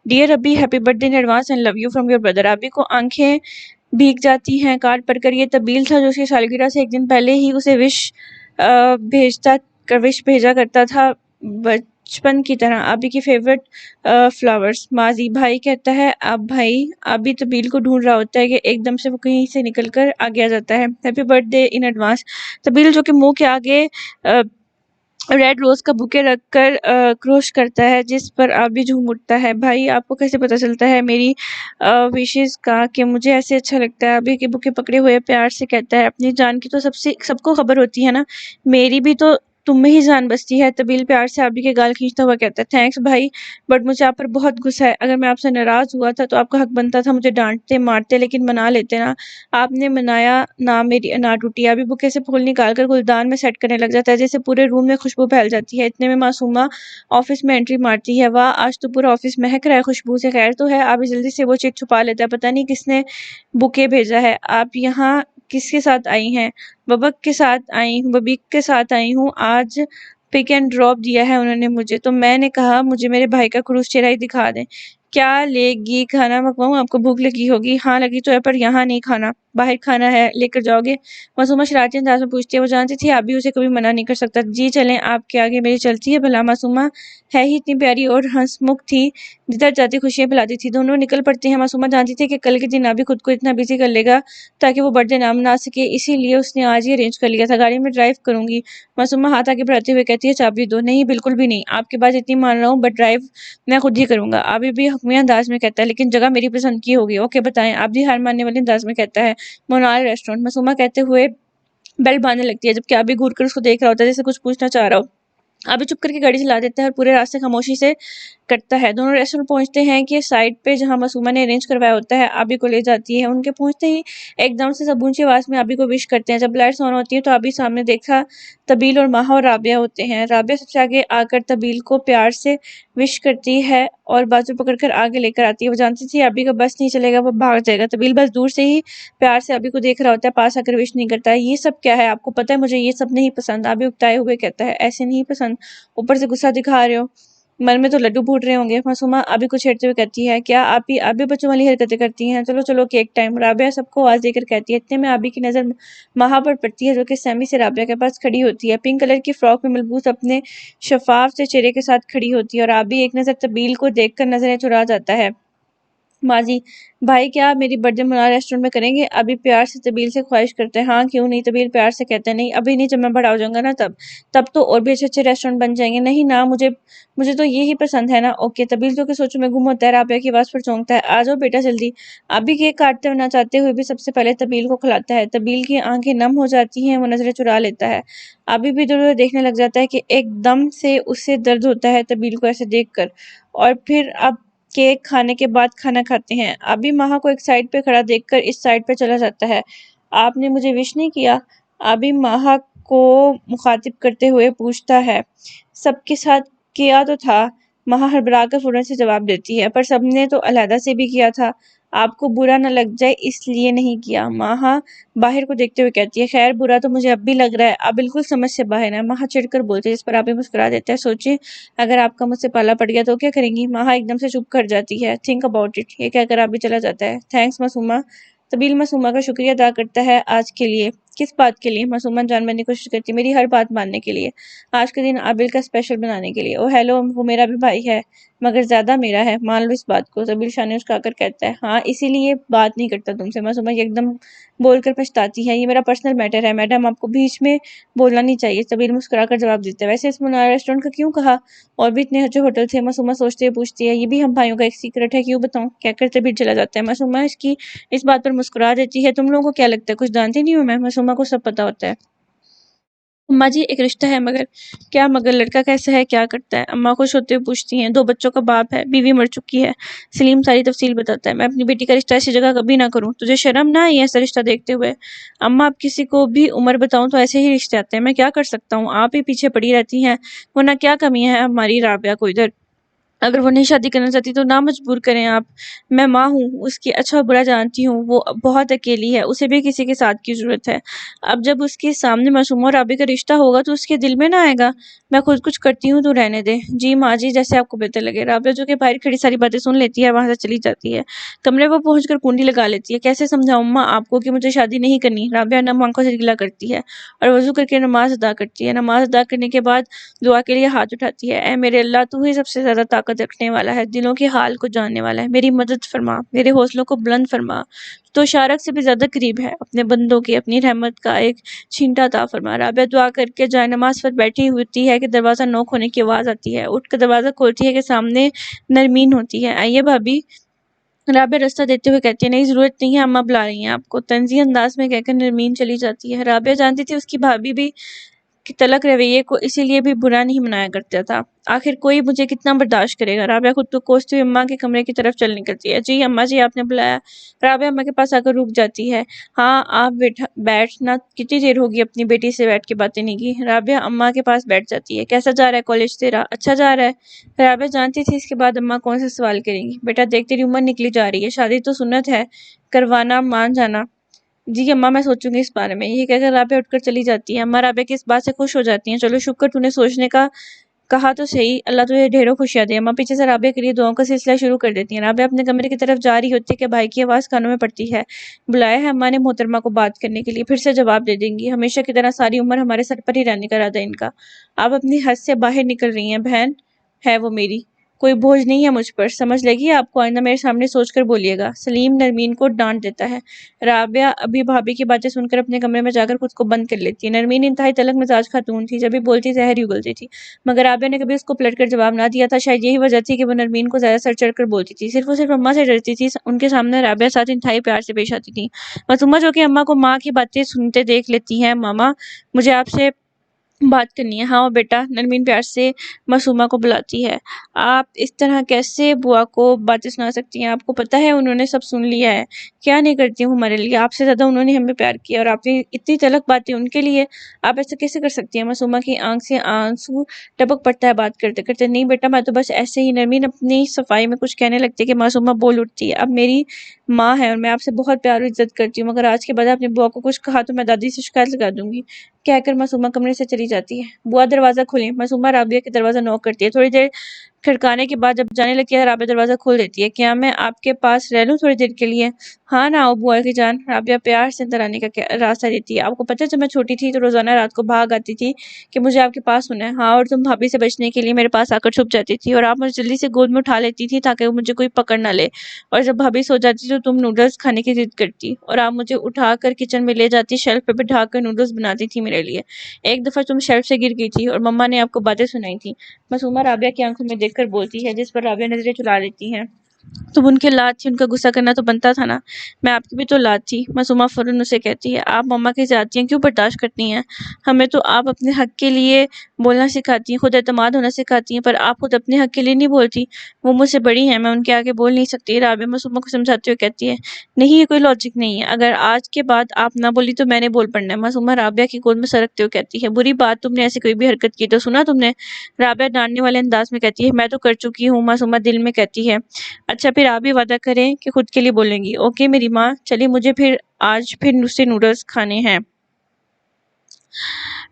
डियर अभी, happy birthday in advance and love you from your brother. अभी को आंखें भीग जाती हैं। कार्ड पढ़कर ये तब्दील था जो उसकी सालगिरह से एक दिन पहले ही उसे विश भेजा करता था। बचपन की तरह आबी की फेवरेट फ्लावर्स। माजी भाई कहता है अब भाई आबी तबील को ढूंढ रहा होता है कि एकदम से वो कहीं से निकल कर आगे आ जाता है। Happy birthday in advance. तबील जो कि मुंह के आगे रेड रोज का बुके रखकर क्रोश करता है, जिस पर आबी झूम उठता है। भाई आपको कैसे पता चलता है मेरी विशेष का कि मुझे ऐसे अच्छा लगता है? आबी के बुके पकड़े हुए प्यार से कहता है अपनी जान की तो सबसे सबको खबर होती है ना, मेरी भी तो तुम में ही जान बसती है। तबील प्यार से आबी के गाल खींचता हुआ कहता है थैंक्स भाई, बट मुझे आप पर बहुत गुस्सा है। अगर मैं आपसे नाराज हुआ था तो आपका हक बनता था मुझे डांटते मारते, लेकिन मना लेते ना। आपने मनाया ना, मेरी ना टूटी। अभी बुके से फूल निकाल कर गुलदान में सेट करने लग जाता है, जैसे पूरे रूम में खुशबू फैल जाती है। इतने में मासूमा ऑफिस में एंट्री मारती है। वाह आज तो पूरा ऑफिस महक रहा है खुशबू से। खैर तो है। अभी जल्दी से वो चिट छुपा लेता है, पता नहीं किसने बुके भेजा है। आप यहाँ किसके साथ आई हैं? बबक के साथ आई हूँ, बबीक के साथ आई हूँ। आज पिक एंड ड्रॉप दिया है उन्होंने मुझे, तो मैंने कहा मुझे मेरे भाई का क्रूज चेहरा ही दिखा दें। क्या लेगी? खाना मंगवाऊं? आपको भूख लगी होगी। हाँ लगी तो है, पर यहाँ नहीं खाना, बाहर खाना है, लेकर जाओगे? मासूमा शरारती अंदाज में पूछती है। वो जानती थी अभी उसे कभी मना नहीं कर सकता। जी चलें, आपके आगे मेरी चलती है भला। मासूमा है ही इतनी प्यारी और हंसमुख थी, जिधर जाती खुशियां पिलाती थी। दोनों निकल पड़ती हैं। मासूमा जानती थी कि कल के दिन अभी खुद को इतना बिजी कर लेगा ताकि वो बर्थडे ना मना सके, इसीलिए उसने आज ही अरेंज कर लिया था। गाड़ी में ड्राइव करूंगी। मासूमा हाथ आगे बढ़ाते हुए कहती है चाबी दो। नहीं बिल्कुल भी नहीं, आपकी बात इतनी मान रहा हूँ, बट ड्राइव मैं खुद ही करूंगा। अभी भी हकमी अंदाज में कहता है, लेकिन जगह मेरी पसंद की होगी। ओके बताएं। आप भी हार मानने वाले अंदाज में कहता है मोनाल रेस्टोरेंट। मासूमा कहते हुए बेल बांधने लगती है, जबकि अभी घूर कर उसको देख रहा होता है जैसे कुछ पूछना चाह रहा हो। अभी चुप करके गाड़ी चला देता है और पूरे रास्ते खामोशी से कटता है। दोनों रेस्टोरेंट पहुंचते हैं कि साइड पे जहां मासूमा ने अरेंज करवाया होता है आबी को ले जाती है। उनके पहुंचते ही एकदम से सब ऊंची आवाज में आबी को विश करते हैं। जब लाइट्स ऑन होती है तो आबी सामने देखा तबील और माहा और राबिया होते हैं। राबिया सबसे आगे आकर तबील को प्यार से विश करती है और बाजू पकड़कर आगे लेकर आती है। वो जानती थी आबी का बस नहीं चलेगा, वो भाग जाएगा। तबील बस दूर से ही प्यार से आबी को देख रहा होता है, पास आकर विश नहीं करता है। ये सब क्या है? आपको पता है मुझे ये सब नहीं पसंद। आबी उकताए हुए कहता है ऐसे नहीं पसंद, ऊपर से गुस्सा दिखा रहे हो, मन में तो लड्डू फूट रहे होंगे। मासूमा अभी कुछ छेड़ते हुए कहती है क्या आप ही अभी बच्चों वाली हरकतें करती हैं? चलो चलो केक टाइम। राबिया सबको आवाज देकर कहती है। इतने में आबी की नजर महा पर पड़ती है, जो कि सैमी से राबिया के पास खड़ी होती है। पिंक कलर की फ्रॉक में मलबूस अपने शफाफ से चेहरे के साथ खड़ी होती है और आबी एक नजर तबील को देखकर नजरें चुरा जाता है। माजी भाई क्या आप मेरी बर्थडे मना रेस्टोरेंट में करेंगे? अभी प्यार से तबील से ख्वाहिश करते हैं। हाँ क्यों नहीं? तबील प्यार से कहते हैं नहीं अभी नहीं, जब मैं बड़ा हो जाऊंगा ना तब तब तो और भी अच्छे अच्छे रेस्टोरेंट बन जाएंगे। नहीं ना, मुझे मुझे तो ये ही पसंद है ना। ओके। तबील जो कि सोचो में गुम होता है, राबिया की आवाज पर चौंकता है। आ जाओ बेटा जल्दी। अभी केक काटते हुए ना चाहते हुए भी सबसे पहले तबील को खिलाता है। तबील की आंखें नम हो जाती हैं, वो नजरें चुरा लेता है। अभी भी इधर उधर देखने लग जाता है कि एकदम से उसे दर्द होता है तबील को ऐसे देखकर। और फिर अब केक खाने के बाद खाना खाते हैं। अभी महा को एक साइड पे खड़ा देखकर इस साइड पे चला जाता है। आपने मुझे विश नहीं किया? अभी महा को मुखातिब करते हुए पूछता है। सबके साथ किया तो था, महा हड़बड़ा कर फौरन से जवाब देती है, पर सबने तो अलहदा से भी किया था। आपको बुरा न लग जाए इसलिए नहीं किया। महा बाहर को देखते हुए कहती है खैर बुरा तो मुझे अब भी लग रहा है, आप बिल्कुल समझ से बाहर है। महा चिढ़कर बोलती है, जिस पर आप भी मुस्कुरा देते हैं। सोचिए अगर आपका मुझसे पाला पड़ गया तो क्या करेंगी? महा एकदम से चुप कर जाती है। थिंक अबाउट इट, ये कहकर आप भी चला जाता है। थैंक्स मासूमा। तबील मासूमा का शुक्रिया अदा करता है। आज के लिए? किस बात के लिए? मासूमा जान बनने की कोशिश करती है। मेरी हर बात मानने के लिए, आज के दिन आबिल का स्पेशल बनाने के लिए। ओ हेलो, वो मेरा भी भाई है मगर ज्यादा मेरा है, मान लो इस बात को। तबील शाने उचकाकर कहता है हाँ इसीलिए बात नहीं करता तुमसे। मासूमा एकदम बोलकर पछताती है। ये मेरा पर्सनल मैटर है मैडम, आपको बीच में बोलना नहीं चाहिए। तबील मुस्कुराकर जवाब देता है। वैसे इस मुनार रेस्टोरेंट का क्यों कहा? और भी इतने अच्छे होटल थे। मासूमा सोचते हुए पूछती है। ये भी हम भाइयों का एक सीक्रेट है, क्यों बताऊं? कहकर तबील चला जाता है। मासूमा इसकी इस बात पर मुस्कुरा देती है। तुम लोगों को क्या लगता है कुछ जानती नहीं हूँ मैं? मासूमा को सब पता होता है। अम्मा जी एक रिश्ता है मगर क्या? मगर लड़का कैसा है, क्या करता है? अम्मा खुश होते हुए पूछती हैं। 2 बच्चों का बाप है, बीवी मर चुकी है। सलीम सारी तफसील बताता है। मैं अपनी बेटी का रिश्ता ऐसी जगह कभी ना करूं, तुझे शर्म ना आई ऐसा रिश्ता देखते हुए? अम्मा अब किसी को भी उम्र बताऊं तो ऐसे ही रिश्ते आते हैं, मैं क्या कर सकता हूँ? आप ही पीछे पड़ी रहती हैं, वरना क्या कमी है हमारी राबिया को इधर? अगर वो नहीं शादी करना चाहती तो ना मजबूर करें आप। मैं माँ हूँ, उसकी अच्छा और बुरा जानती हूँ, वो बहुत अकेली है, उसे भी किसी के साथ की ज़रूरत है। अब जब उसके सामने मासूमा और राबी का रिश्ता होगा तो उसके दिल में ना आएगा, मैं खुद कुछ करती हूँ तो रहने दे। जी माँ जी, जैसे आपको बेहतर लगे। राबिया जो कि बाहर खड़ी सारी बातें सुन लेती है, वहाँ से चली जाती है। कमरे पर पहुंचकर कुंडी लगा लेती है। कैसे समझाऊं माँ आपको कि मुझे शादी नहीं करनी। राबिया नम आंखों से गिला करती है और वजू करके नमाज अदा करती है। नमाज अदा करने के बाद दुआ के लिए हाथ उठाती है। ऐ मेरे अल्लाह, तू ही सबसे ज्यादा ताकत रखने वाला है, दिलों के हाल को जानने वाला है, मेरी मदद फरमा, मेरे हौसलों को बुलंद फरमा। तो शारक से भी ज्यादा करीब है अपने बंदों के, अपनी रहमत का एक छींटा अता फरमा। राबिया दुआ करके जाए नमाज पर बैठी होती है कि दरवाजा नॉक होने की आवाज आती है। उठ कर दरवाजा खोलती है कि सामने नरमीन होती है। आइए भाभी। राबिया रास्ता देते हुए कहती है, नहीं जरूरत नहीं है, अम्मा बुला रही हैं आपको। तंजी अंदाज में कहकर नरमीन चली जाती है। राबिया जानती थी उसकी भाभी भी कि तलक रवैये को इसीलिए भी बुरा नहीं मनाया करता था। आखिर कोई मुझे कितना बर्दाश्त करेगा। राबिया खुद को कोसती हुई अम्मा के कमरे की तरफ चल निकलती है। जी अम्मा जी, आपने बुलाया। राबिया अम्मा के पास आकर रुक जाती है। हाँ आप बैठना, कितनी देर होगी अपनी बेटी से बैठ के बातें नहीं की। राबिया अम्मा के पास बैठ जाती है। कैसा जा रहा है कॉलेज तेरा? अच्छा जा रहा है। राबिया जानती थी इसके बाद अम्मा कौन सा सवाल करेंगी। बेटा देख, तेरी उम्र निकली जा रही है, शादी तो सुन्नत है, करवाना मान जाना। जी अम्मा, मैं सोचूंगी इस बारे में। ये कहकर राबिया उठकर चली जाती है। अम्मा राबिया की इस बात से खुश हो जाती हैं। चलो शुक्र, तूने सोचने का कहा तो सही, अल्लाह तुझे ढेरों खुशियां दे। अम्मा पीछे से राबिया के लिए दुआओं का सिलसिला शुरू कर देती हैं। राबिया अपने कमरे की तरफ जा रही होती है कि भाई की आवाज़ कानों में पड़ती है। बुलाया है अम्मा ने मोहतरमा को बात करने के लिए। फिर से जवाब दे देंगी, हमेशा की तरह सारी उम्र हमारे सर पर ही रहने का इरादा है इनका। आप अपनी हद से बाहर निकल रही हैं बहन, है वो मेरी, कोई बोझ नहीं है मुझ पर, समझ लेगी आपको। आइंदा मेरे सामने सोचकर बोलिएगा। सलीम नरमीन को डांट देता है। राबिया अभी भाभी की बातें सुनकर अपने कमरे में जाकर खुद को बंद कर लेती है। नरमीन इंतहाई तलख मिजाज खातून थी, जब भी बोलती जहर ही उगलती थी। मगर राबिया ने कभी उसको पलटकर जवाब ना दिया था। शायद यही वजह थी कि वो नरमीन को ज्यादा सर चढ़कर बोलती थी। सिर्फ और सिर्फ अम्मा से डरती थी। उनके सामने राबिया साथ इंतहाई प्यार से पेश आती थी। मासूमा जो कि अम्मा को माँ की बातें सुनते देख लेती हैं। मामा, मुझे आपसे बात करनी है। हाँ बेटा, नरमीन प्यार से मासूमा को बुलाती है। आप इस तरह कैसे बुआ को बातें सुना सकती हैं? आपको पता है उन्होंने सब सुन लिया है। क्या नहीं करती हूँ हमारे लिए, आपसे ज्यादा उन्होंने हमें प्यार किया और आपने इतनी तलक बातें उनके लिए, आप ऐसा कैसे कर सकती हैं? मासूमा की आंख से आंसू टपक पड़ता है बात करते करते। नहीं बेटा, मैं तो बस ऐसे ही। नरमीन अपनी सफाई में कुछ कहने लगती है कि मासूमा बोल उठती है, अब मेरी माँ है और मैं आपसे बहुत प्यार और इज्जत करती हूँ, मगर आज के बाद आपने बुआ को कुछ कहा तो मैं दादी से शिकायत लगा दूंगी। कहकर मासूमा कमरे से चली जाती है। बुआ दरवाजा खोले। मासूमा राबिया के दरवाजा नॉक करती है। थोड़ी देर खड़काने के बाद जब जाने लगती है, राबिया दरवाजा खोल देती है। क्या मैं आपके पास रह लूं थोड़ी देर के लिए? हाँ ना आओ बुआ की जान। राबिया प्यार से अंदर आने का रास्ता देती है। आपको पता है जब मैं छोटी थी तो रोजाना रात को भाग आती थी कि मुझे आपके पास होना है। हाँ, और तुम भाभी से बचने के लिए मेरे पास आकर छुप जाती थी और आप मुझे जल्दी से गोद में उठा लेती थी ताकि मुझे कोई पकड़ ना ले। और जब भाभी सो जाती तो तुम नूडल्स खाने की जिद करती और आप मुझे उठाकर किचन में ले जाती, शेल्फ पे बिठा कर नूडल्स बनाती थी मेरे लिए। एक दफा तुम शेल्फ से गिर गई थी और मम्मा ने आपको बातें सुनाई थी। मासूमा राबिया की आंखों में देखकर बोलती है, जिस पर राबिया नजरें चुरा लेती हैं। तुम उनकी औलाद थी, उनका गुस्सा करना तो बनता था ना। मैं आपकी भी तो औलाद थी। मासूमा फौरन उसे कहती है, आप मम्मा की ज्यादतियां क्यों बर्दाश्त करती हैं? हमें तो आप अपने हक के लिए बोलना सिखाती हैं, खुद एतमाद होना सिखाती हैं, पर आप खुद अपने हक के लिए नहीं बोलती। वो मुझसे बड़ी हैं, मैं उनके आगे बोल नहीं सकती। राबिया मासूमा को समझाते हुए कहती है, नहीं ये कोई लॉजिक नहीं है, अगर आज के बाद आप ना बोली तो मैंने बोल पड़ना है। मासूमा राबिया की गोद में सरकते हुए कहती है, बुरी बात, तुमने ऐसी कोई भी हरकत की तो सुना तुमने? राबिया डांटने वाले अंदाज में कहती है, मैं तो कर चुकी हूँ। मासूमा दिल में कहती है, अच्छा फिर आप भी वादा करें कि खुद के लिए बोलेंगी। ओके मेरी माँ, चलिए मुझे फिर आज फिर से नूडल्स खाने हैं।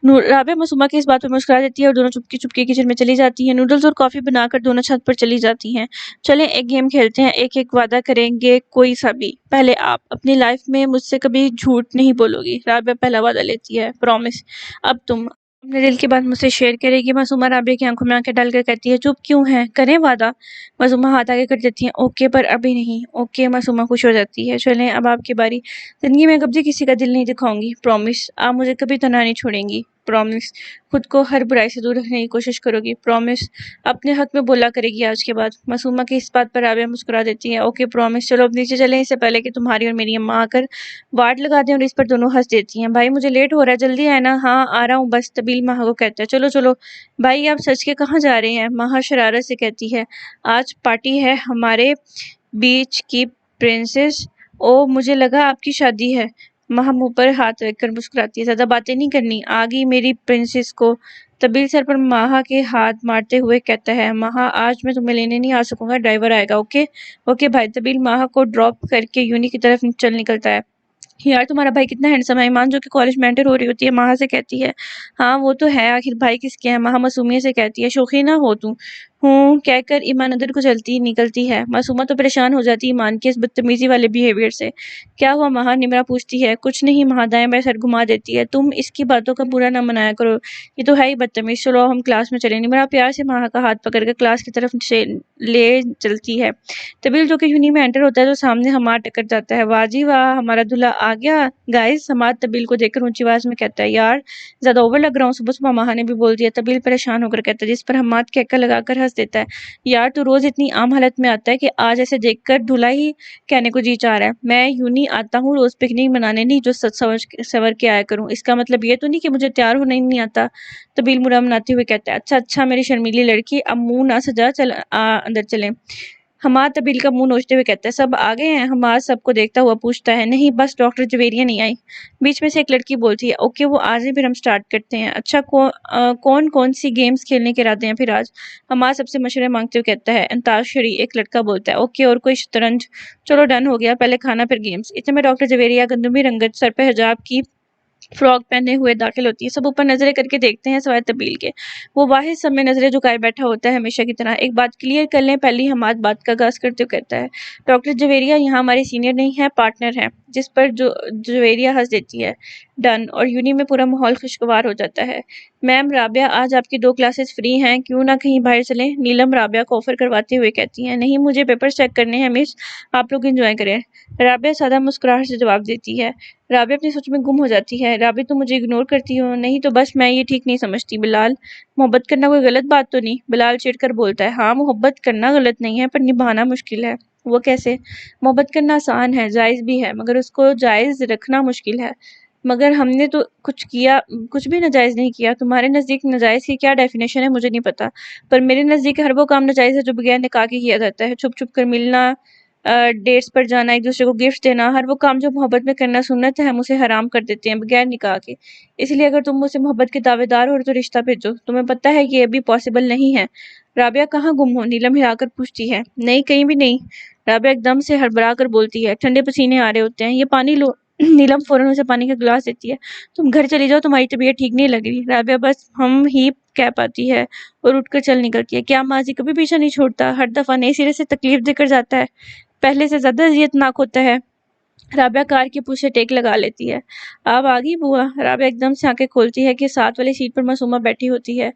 राबिया मासूमा की इस बात पर मुस्कुरा देती है और दोनों चुपके चुपके किचन में चली जाती हैं। नूडल्स और कॉफी बनाकर दोनों छत पर चली जाती हैं। चलें एक गेम खेलते हैं, एक एक वादा करेंगे कोई सा भी। पहले आप अपनी लाइफ में मुझसे कभी झूठ नहीं बोलोगी। राबिया पहला वादा लेती है, प्रॉमिस। अब तुम अपने दिल की बात मुझसे शेयर करेगी। मासूमा राबिया की आंखों में आंखें डालकर कहती है, चुप क्यों है, करें वादा। मासूमा हाथ आगे कर देती है, ओके पर अभी नहीं। ओके। मासूमा खुश हो जाती है। चलें अब आपकी बारी। जिंदगी में कभी किसी का दिल नहीं दिखाऊंगी, प्रॉमिस। आप मुझे कभी तनहा नहीं छोड़ेंगी, प्रॉमिस। खुद को हर बुराई से दूर रखने की कोशिश करोगी, प्रॉमिस। अपने हक में बोला करेगी आज के बाद। मासूमा की इस बात पर राबिया मुस्कुरा देती है, ओके प्रॉमिस। चलो अब नीचे चलें, इससे पहले कि तुम्हारी और मेरी अम्मा आकर वार्ड लगा दें। और इस पर दोनों हंस देती हैं। भाई मुझे लेट हो रहा है, जल्दी आए ना। हाँ आ रहा हूँ बस, तबील माह को कहता है। चलो चलो। भाई आप सच के कहाँ जा रहे हैं? माह शरारत से कहती है, आज पार्टी है हमारे बीच की प्रिंसेस। ओ मुझे लगा आपकी शादी है। माह मुंह पर हाथ रखकर मुस्कुराती है, ज्यादा बातें नहीं करनी, आ गई मेरी प्रिंसेस को तबील सर पर माहा के हाथ मारते हुए कहता है, माहा आज मैं तुम्हें लेने नहीं आ सकूंगा, ड्राइवर आएगा। ओके ओके भाई। तबील माहा को ड्रॉप करके यूनी की तरफ चल निकलता है। यार तुम्हारा भाई कितना हैंडसम है। ईमान जो कि कॉलेज में एंटर हो रही होती है माहा से कहती है, हाँ वो तो है, आखिर भाई किसके है। माहा मासूमिया से कहती है, शोखी ना हो तू। हूँ कहकर ईमान अंदर को चलती निकलती है। मासूमा तो परेशान हो जाती है ईमान के इस बदतमीजी वाले बिहेवियर से। क्या हुआ माहा, निमरा पूछती है। कुछ नहीं माहा दाएं बाएं सर घुमा देती है। तुम इसकी बातों का बुरा ना मनाया करो, ये तो है ही बदतमीज। चलो हम क्लास में चले। निमरा प्यार से माहा का हाथ पकड़कर क्लास की तरफ से ले चलती है। तबील जो कि यूनी में एंटर होता है तो सामने हमाद टकर जाता है। वाह जी वाह, हमारा दूल्हा आ गया। गाइस, हमाद तबील को देखकर ऊंची आवाज में कहता है, यार ज्यादा ओवर लग रहा हूँ। सुबह सुबह माहा ने भी बोल दिया। तबील परेशान होकर कहता है, जिस पर हमाद कहकर लगाकर हंस देता है, यार तू रोज इतनी आम हालत में आता है कि आज ऐसे देखकर दूल्हा ही कहने को जी चाह रहा है। मैं यूनी आता हूँ रोज पिकनिक मनाने, नहीं जो सच सवर के आया करूँ। इसका मतलब ये तो नहीं कि मुझे तैयार होना ही नहीं आता। तबील मुड़ा मनाते हुए कहता है, अच्छा अच्छा मेरी शर्मीली लड़की, अब मुंह ना सजा, चल अंदर चले। हमाद तबील का मुंह नोचते हुए कहता है, सब आ गए हैं। हमाद सबको देखता हुआ पूछता है, नहीं बस डॉक्टर जवेरिया नहीं आई। बीच में से एक लड़की बोलती है, ओके वो आज ही, फिर हम स्टार्ट करते हैं। अच्छा कौन कौन सी गेम्स खेलने के इरादे हैं फिर आज। हमाद सबसे मशवरे मांगते हुए कहता है, अंताक्षरी। एक लड़का बोलता है, ओके और कोई शतरंज। चलो डन हो गया, पहले खाना फिर गेम्स। इतने में डॉक्टर जवेरिया गंदुमी रंगत सर पे हिजाब की फ्रॉक पहने हुए दाखिल होती है। सब ऊपर नजरें करके देखते हैं सवाए तबील के। वो वाहिद सब में नजरें झुकाए बैठा होता है हमेशा की तरह। एक बात क्लियर कर लें, पहली हमाद बात का आगाज करते हुए कहता है, डॉक्टर जवेरिया यहाँ हमारे सीनियर नहीं है, पार्टनर है। जिस पर जो जवेरिया हंस देती है। डन। और यूनी में पूरा माहौल खुशगवार हो जाता है। मैम राबिया, आज आपकी 2 क्लासेस फ्री हैं, क्यों ना कहीं बाहर चलें। नीलम राबिया को ऑफर करवाते हुए कहती है, नहीं मुझे पेपर चेक करने हैं मिस, आप लोग एंजॉय करें। राबिया सादा मुस्कुराहट से जवाब देती है। राबिया अपनी सोच में गुम हो जाती है। राबिया तुम मुझे इग्नोर करती हो। नहीं तो बस मैं ये ठीक नहीं समझती। बिलाल, मोहब्बत करना कोई गलत बात तो नहीं। बिलाल चिढ़कर बोलता है, हाँ मोहब्बत करना गलत नहीं है, पर निभाना मुश्किल है। वो कैसे। मोहब्बत करना आसान है, जायज भी है, मगर उसको जायज रखना मुश्किल है। मगर हमने तो कुछ भी नाजायज नहीं किया। तुम्हारे नजदीक नाजायज की क्या डेफिनेशन है मुझे नहीं पता, पर मेरे नजदीक हर वो काम नाजायज है जो बगैर निकाह के किया जाता है। छुप छुप कर मिलना, डेट्स पर जाना, एक दूसरे को गिफ्ट देना, हर वो काम जो मोहब्बत में करना सुन्नत है, हम उसे हराम कर देते हैं बगैर निकाह के। इसलिए अगर तुम मुझसे मोहब्बत के दावेदार हो तो रिश्ता भेजो। तुम्हें पता है कि ये अभी पॉसिबल नहीं है। राबिया कहाँ गुम हो, नीलम हिलाकर पूछती है। नहीं कहीं भी नहीं। राबिया एकदम से हड़बड़ा कर बोलती है, ठंडे पसीने आ रहे होते हैं, ये पानी लो। नीलम फौरन उसे पानी का गिलास देती है। तुम घर चली जाओ, तुम्हारी तबीयत ठीक नहीं लग रही। राबिया बस हम ही कह पाती है और उठकर चल निकलती है। क्या माजी कभी पीछा नहीं छोड़ता, हर दफा नए सिरे से तकलीफ देकर जाता है, पहले से ज्यादा अजियतनाक होता है। राबिया कार की पूछे टेक लगा लेती है। अब आ गई बुआ। राबिया एकदम से आंखें खोलती है कि साथ वाली सीट पर मासूमा बैठी होती है।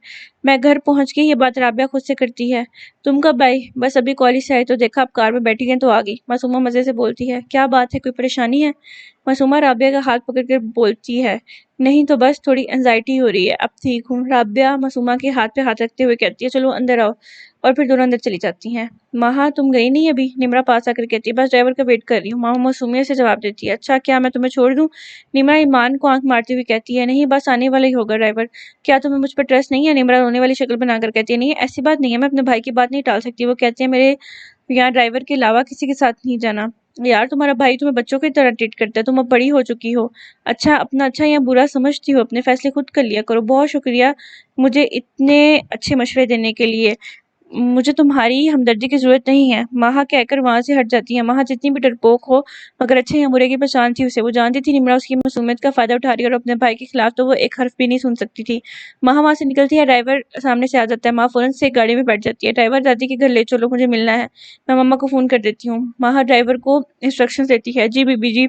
मैं घर पहुंच गई, ये बात राबिया खुद से करती है। तुम कब आई। बस अभी कॉलेज से आई तो देखा आप कार में बैठी गई तो आ गई। मासूमा मजे से बोलती है, क्या बात है, कोई परेशानी है। मासूमा राबिया का हाथ पकड़कर बोलती है, नहीं तो बस थोड़ी एंजाइटी हो रही है, अब ठीक हूँ। राबिया मासूमा के हाथ पे हाथ रखते हुए कहती है, चलो अंदर आओ। और फिर दोनों अंदर चली जाती हैं। माहा तुम गई नहीं अभी। निमरा पास आकर कहती है, बस ड्राइवर का वेट कर रही हूँ। मामा मासूमियत से जवाब देती है, अच्छा क्या मैं तुम्हें छोड़ दूँ। निमरा ईमान को आंख मारती हुई कहती है, नहीं बस आने वाला ही होगा ड्राइवर। क्या तुम्हें मुझ पर ट्रस्ट नहीं है। निमरा रोने वाली शक्ल बनाकर कहती है, नहीं ऐसी बात नहीं है, मैं अपने भाई की बात नहीं टाल सकती। वो कहती है, मेरे यहाँ ड्राइवर के अलावा किसी के साथ नहीं जाना। यार तुम्हारा भाई तुम्हें बच्चों की तरह ट्रीट करता है, तुम अब बड़ी हो चुकी हो। अच्छा अपना अच्छा या बुरा समझती हो, अपने फैसले खुद कर लिया करो। बहुत शुक्रिया मुझे इतने अच्छे मशवरे देने के लिए। मुझे तुम्हारी हमदर्दी की जरूरत नहीं है। माहा कहकर वहां से हट जाती है। माहा जितनी भी डरपोक हो, मगर अच्छे या बुरे की पहचान थी उसे। वो जानती थी निमरा उसकी मासूमियत का फायदा उठा रही है और अपने भाई के खिलाफ तो वो एक हर्फ भी नहीं सुन सकती थी। माहा वहां से निकलती है, ड्राइवर सामने से आ जाता है। माँ फौरन से एक गाड़ी में बैठ जाती है। ड्राइवर दादी के घर ले चलो, मुझे मिलना है। मैं मम्मा को फोन कर देती हूँ। माहा ड्राइवर को इंस्ट्रक्शन देती है, जी बीबी जी।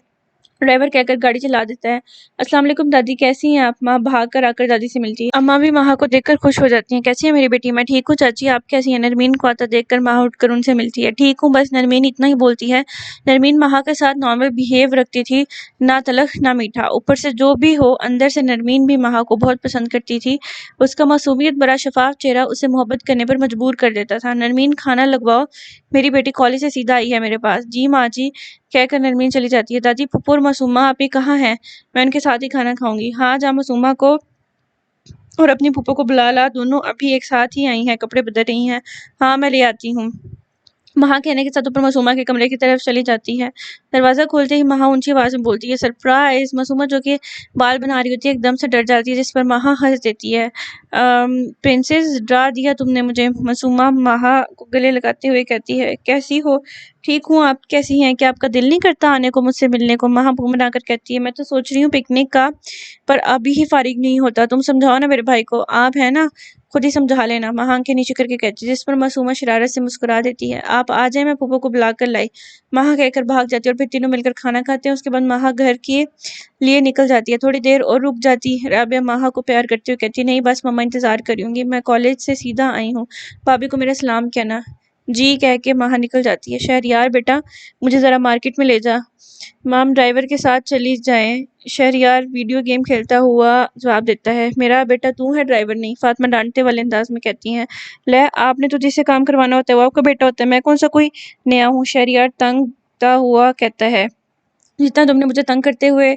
ड्राइवर कहकर गाड़ी चला देता है। अस्सलाम वालेकुम दादी, कैसी हैं आप। माँ भाग कर आकर दादी से मिलती है। अम्मा भी माँ को देखकर खुश हो जाती हैं। कैसी है मेरी बेटी। मैं ठीक हूँ चाची, आप कैसी हैं। नरमीन को आता देखकर माँ उठकर उनसे मिलती है। ठीक हूँ, बस नरमीन इतना ही बोलती है। नरमीन माँ के साथ नॉर्मल बिहेव रखती थी, ना तलख ना मीठा। ऊपर से जो भी हो, अंदर से नरमीन भी माँ को बहुत पसंद करती थी। उसका मासूमियत बड़ा शफाफ चेहरा उसे मोहब्बत करने पर मजबूर कर देता था। नरमीन खाना लगवाओ, मेरी बेटी कॉलेज से सीधा आई है मेरे पास। जी माँ जी कहकर नरमीन चली जाती है। दादी पप्पू और मासूमा आप ही कहाँ हैं, मैं उनके साथ ही खाना खाऊंगी। हाँ जा मासूमा को और अपनी फूफो को बुला ला, दोनों अभी एक साथ ही आई हैं, कपड़े बदल रही हैं। हाँ मैं ले आती हूँ। महा कहने के साथ ऊपर मासूमा के कमरे की तरफ चली जाती है। दरवाज़ा खोलते ही महा ऊंची आवाज़ में बोलती है, सरप्राइज़। मासूमा जो कि बाल बना रही होती है एकदम से डर जाती है, जिस पर महा हंस देती है। प्रिंसेस, डरा दिया तुमने मुझे। मासूमा महा को गले लगाते हुए कहती है, कैसी हो? ठीक हूँ, आप कैसी हैं? क्या आपका दिल नहीं करता आने को मुझसे मिलने को? महा मुँह बनाकर कहती है, मैं तो सोच रही हूँ पिकनिक का, पर अभी ही फारिग नहीं होता। तुम समझाओ ना मेरे भाई को, आप है ना, खुद ही समझा लेना। महा आंखें नीचे करके कहती है, जिस पर मासूमा शरारत से मुस्कुरा देती है, आप आ जाए, मैं फूफो को बुला कर लाई। महा कहकर भाग जाती है और फिर तीनों मिलकर खाना खाते हैं। उसके बाद महा घर के लिए निकल जाती है। थोड़ी देर और रुक जाती है। राबिया महा को प्यार करते हुए कहती है, नहीं बस मम्मा इंतजार करूंगी, मैं कॉलेज से सीधा आई हूँ, भाभी को मेरा सलाम कहना। जी कह के महा निकल जाती है। शहरयार बेटा, मुझे जरा मार्केट में ले जा। माम ड्राइवर के साथ चली जाएं। शहरयार वीडियो गेम खेलता हुआ जवाब देता है, मेरा बेटा तू है ड्राइवर नहीं। फातिमा डांटते वाले अंदाज में कहती हैं, ले आपने तो जिसे काम करवाना होता है वो आपका बेटा होता है, मैं कौन सा कोई नया हूँ। शहरयार तंगता हुआ कहता है, जितना तुमने मुझे तंग करते हुए